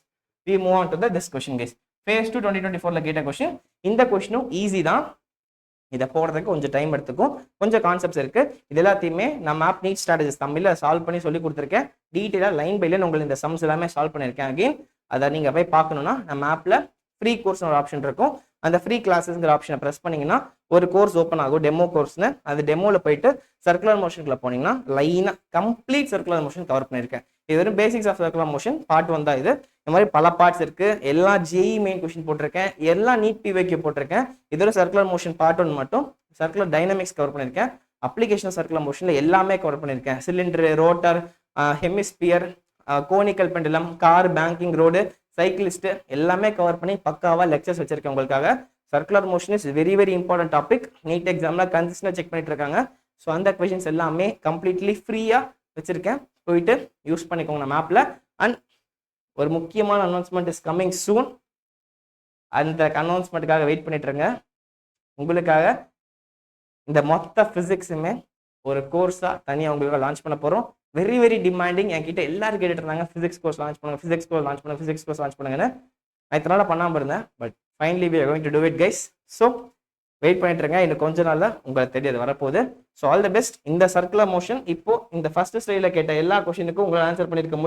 we move on to this question guys. phase 2 2024ல கேட்ட கொஸ்டின். இந்த கொஸ்டினும் ஈஸி தான். இதை போடுறதுக்கு கொஞ்சம் டைம் எடுத்துக்கும். கொஞ்சம் கான்செப்ட்ஸ் இருக்கு. இது எல்லாத்தையுமே நம்ம ஆப் நீட் ஸ்ட்ராட்டஜிஸ் தமிழ்ல சால்வ் பண்ணி சொல்லி கொடுத்துருக்கேன். டீட்டெயிலா லைன் பை லைன் உங்களுக்கு இந்த சம்ஸ் எல்லாமே சால்வ் பண்ணியிருக்கேன். அகைன் அதை நீங்க போய் பார்க்கணும்னா நம்ம ஆப்ல ஃப்ரீ கோர்ஸ் ஒரு ஆப்ஷன் இருக்கும். அந்த ஃப்ரீ கிளாஸஸ்ங்கிற ஆப்ஷனை ப்ரெஸ் பண்ணீங்கன்னா ஒரு கோர்ஸ் ஓப்பன் ஆகும், டெமோ கோர்ஸ்னு. அது டெமோல போயிட்டு சர்க்குலர் மோஷனுக்குள்ள போனீங்கன்னா லைனா கம்ப்ளீட் சர்க்குலர் மோஷன் கவர் பண்ணியிருக்கேன். இது வெறும் basics of circular motion part 1 தான் இது. இந்த மாதிரி பல பார்ட்ஸ் இருக்கு. எல்லா ஜேஇ மெயின் கொஸ்டின் போட்டிருக்கேன், எல்லா நீட் பிவைக்யூ போட்டிருக்கேன். இதோட சர்க்குலர் மோஷன் பார்ட் 1 மட்டும் சர்க்குலர் டைனமிக்ஸ் கவர் பண்ணியிருக்கேன். அப்ளிகேஷன் சர்க்குலர் மோஷன்ல எல்லாமே கவர் பண்ணியிருக்கேன். Cylinder, rotor, hemisphere, conical pendulum, car, banking, road, cyclist எல்லாமே கவர் பண்ணி பக்காவா லெக்சர்ஸ் வச்சிருக்கேன் உங்களுக்காக. Circular motion is very very important topic. NEET எக்ஸாம்ல கன்சிஸ்டன்டா செக் பண்ணிட்டு இருக்காங்க. ஸோ அந்த கொஸ்டின்ஸ் எல்லாமே கம்ப்ளீட்லி ஃப்ரீயா வச்சிருக்கேன். போயிட்டு யூஸ் பண்ணிக்கோங்க நம்ம ஆப்ல. அண்ட் ஒரு முக்கியமான அனௌன்ஸ்மெண்ட் இஸ் கம்மிங் சூன். அந்த அனௌன்ஸ்மெண்ட்டுக்காக வெயிட் பண்ணிட்டு இருங்க. உங்களுக்காக இந்த மொத்த பிசிக்ஸுமே ஒரு கோர்ஸா தனியாக உங்களுக்காக லான்ச் பண்ண போறோம். Very very demanding. என்கிட்ட எல்லாரும் கேட்டுட்டு இருந்தாங்க பிசிக்ஸ் கோர்ஸ் லான்ச் பண்ணுங்க, பிசிக்ஸ் கோர்ஸ் லான்ச் பண்ணுங்க, பிசிக்ஸ் கோர்ஸ் லான்ச் பண்ணுங்கன்னு. நான் இத்தனை நாள் பண்ணாமல் இருந்தேன். But finally we are going to do it guys. So wait பண்ணிட்டு இருங்க. இன்னும் கொஞ்ச நாள்ல உங்களுக்கு தெரியாது வரப்போகுது. So all the best. இந்த சர்க்குலர் மோஷன் இப்போ இந்த ஃபர்ஸ்ட் ஸ்லைடில் கேட்ட எல்லா கொஸ்டினுக்கும் உங்களை ஆன்சர் பண்ணியிருக்க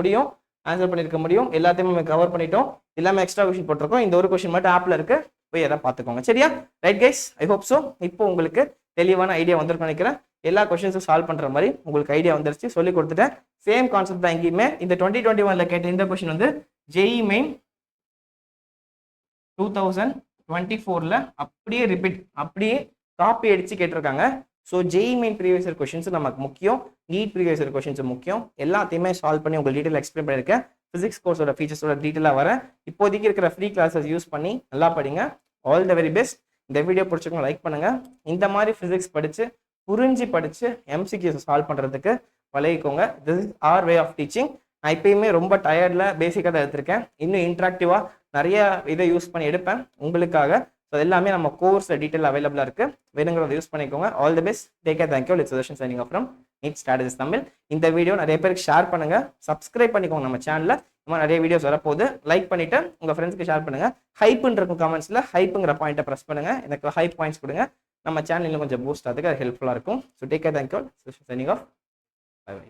முடியும். எல்லாத்தையுமே கவர் பண்ணிட்டோம். எல்லாமே எக்ஸ்ட்ரா கொஸ்டின் போட்டிருக்கோம். இந்த ஒரு கொஸ்டின் மட்டும் ஆப்ல இருக்கு. போய் எதாவது பார்த்துக்கோங்க. சரியா? Right guys, I hope so. இப்போ உங்களுக்கு தெளிவான ஐடியா வந்துருக்கு நினைக்கிறேன். எல்லா கொஸ்டின்ஸும் சால்வ் பண்ற மாதிரி உங்களுக்கு ஐடியா வந்துருச்சு. சொல்லி கொடுத்துட்டேன். சேம் கான்செப்ட் தான் எங்கேயுமே. இந்த 2021ல கேட்ட இந்த கொஸ்டின் வந்து ஜேஇ மெயின் 2024ல அப்படியே ரிப்பீட், அப்படியே காப்பி அடிச்சு கேட்டிருக்காங்க. So JEE main previous year questions நமக்கு முக்கியம், நீட் ப்ரீவியஸ் இயர் கொஸ்டின்ஸ் முக்கியம். எல்லாத்தையுமே சால்வ் பண்ணி உங்களுக்கு டீட்டெயில் எக்ஸ்பிளைன் பண்ணியிருக்கேன். பிசிக்ஸ் கோர்ஸோட ஃபீச்சர்ஸோட டீட்டெயிலாக வரேன். இப்போதைக்கு இருக்கிற ஃப்ரீ கிளாஸஸ் யூஸ் பண்ணி நல்லா படிங்க. All the very best. இந்த வீடியோ பிடிச்சிருக்கோம் லைக் பண்ணுங்க. இந்த மாதிரி பிசிக்ஸ் படிச்சு புரிஞ்சு படிச்சு MCQs சால்வ் பண்றதுக்கு பழகிக்கோங்க. This is our way of teaching. நான் இப்பயுமே ரொம்ப டயர்டில் பேசிக்காக தான் எடுத்திருக்கேன். இன்னும் இன்ட்ராக்டிவா நிறைய இதை யூஸ் பண்ணி எடுப்பேன் உங்களுக்காக. ஸோ எல்லாமே நம்ம கோர்ஸ்ல டீட்டெயில் அவைலபிளா இருக்கு. வேணுங்கிறத யூஸ் பண்ணிக்கோங்க. All the best. Take care. Thank you. Let's session signing off from NEET strategies Tamil. இந்த வீடியோ நிறைய பேருக்கு ஷேர் பண்ணுங்க. சப்ஸ்கிரைப் பண்ணிக்கோங்க நம்ம சேனல்ல. இந்த மாதிரி நிறைய வீடியோஸ் வரப்போகுது. லைக் பண்ணிட்டு உங்க ஃப்ரெண்ட்ஸ்க்கு ஷேர் பண்ணுங்க. ஹைப்புன்னு இருக்கும் கமெண்ட்ஸ்ல ஹைப்புங்கிற பாயிண்ட்டை ப்ரெஸ் பண்ணுங்க. எனக்கு ஹைப் பாயிண்ட்ஸ் கொடுங்க. நம்ம சேனல் இன்னும் கொஞ்சம் பூஸ்ட் ஆகிறதுக்கு அது ஹெல்ப்ஃபுல்லாக இருக்கும். So take care. Thank you. Session signing off. Bye by.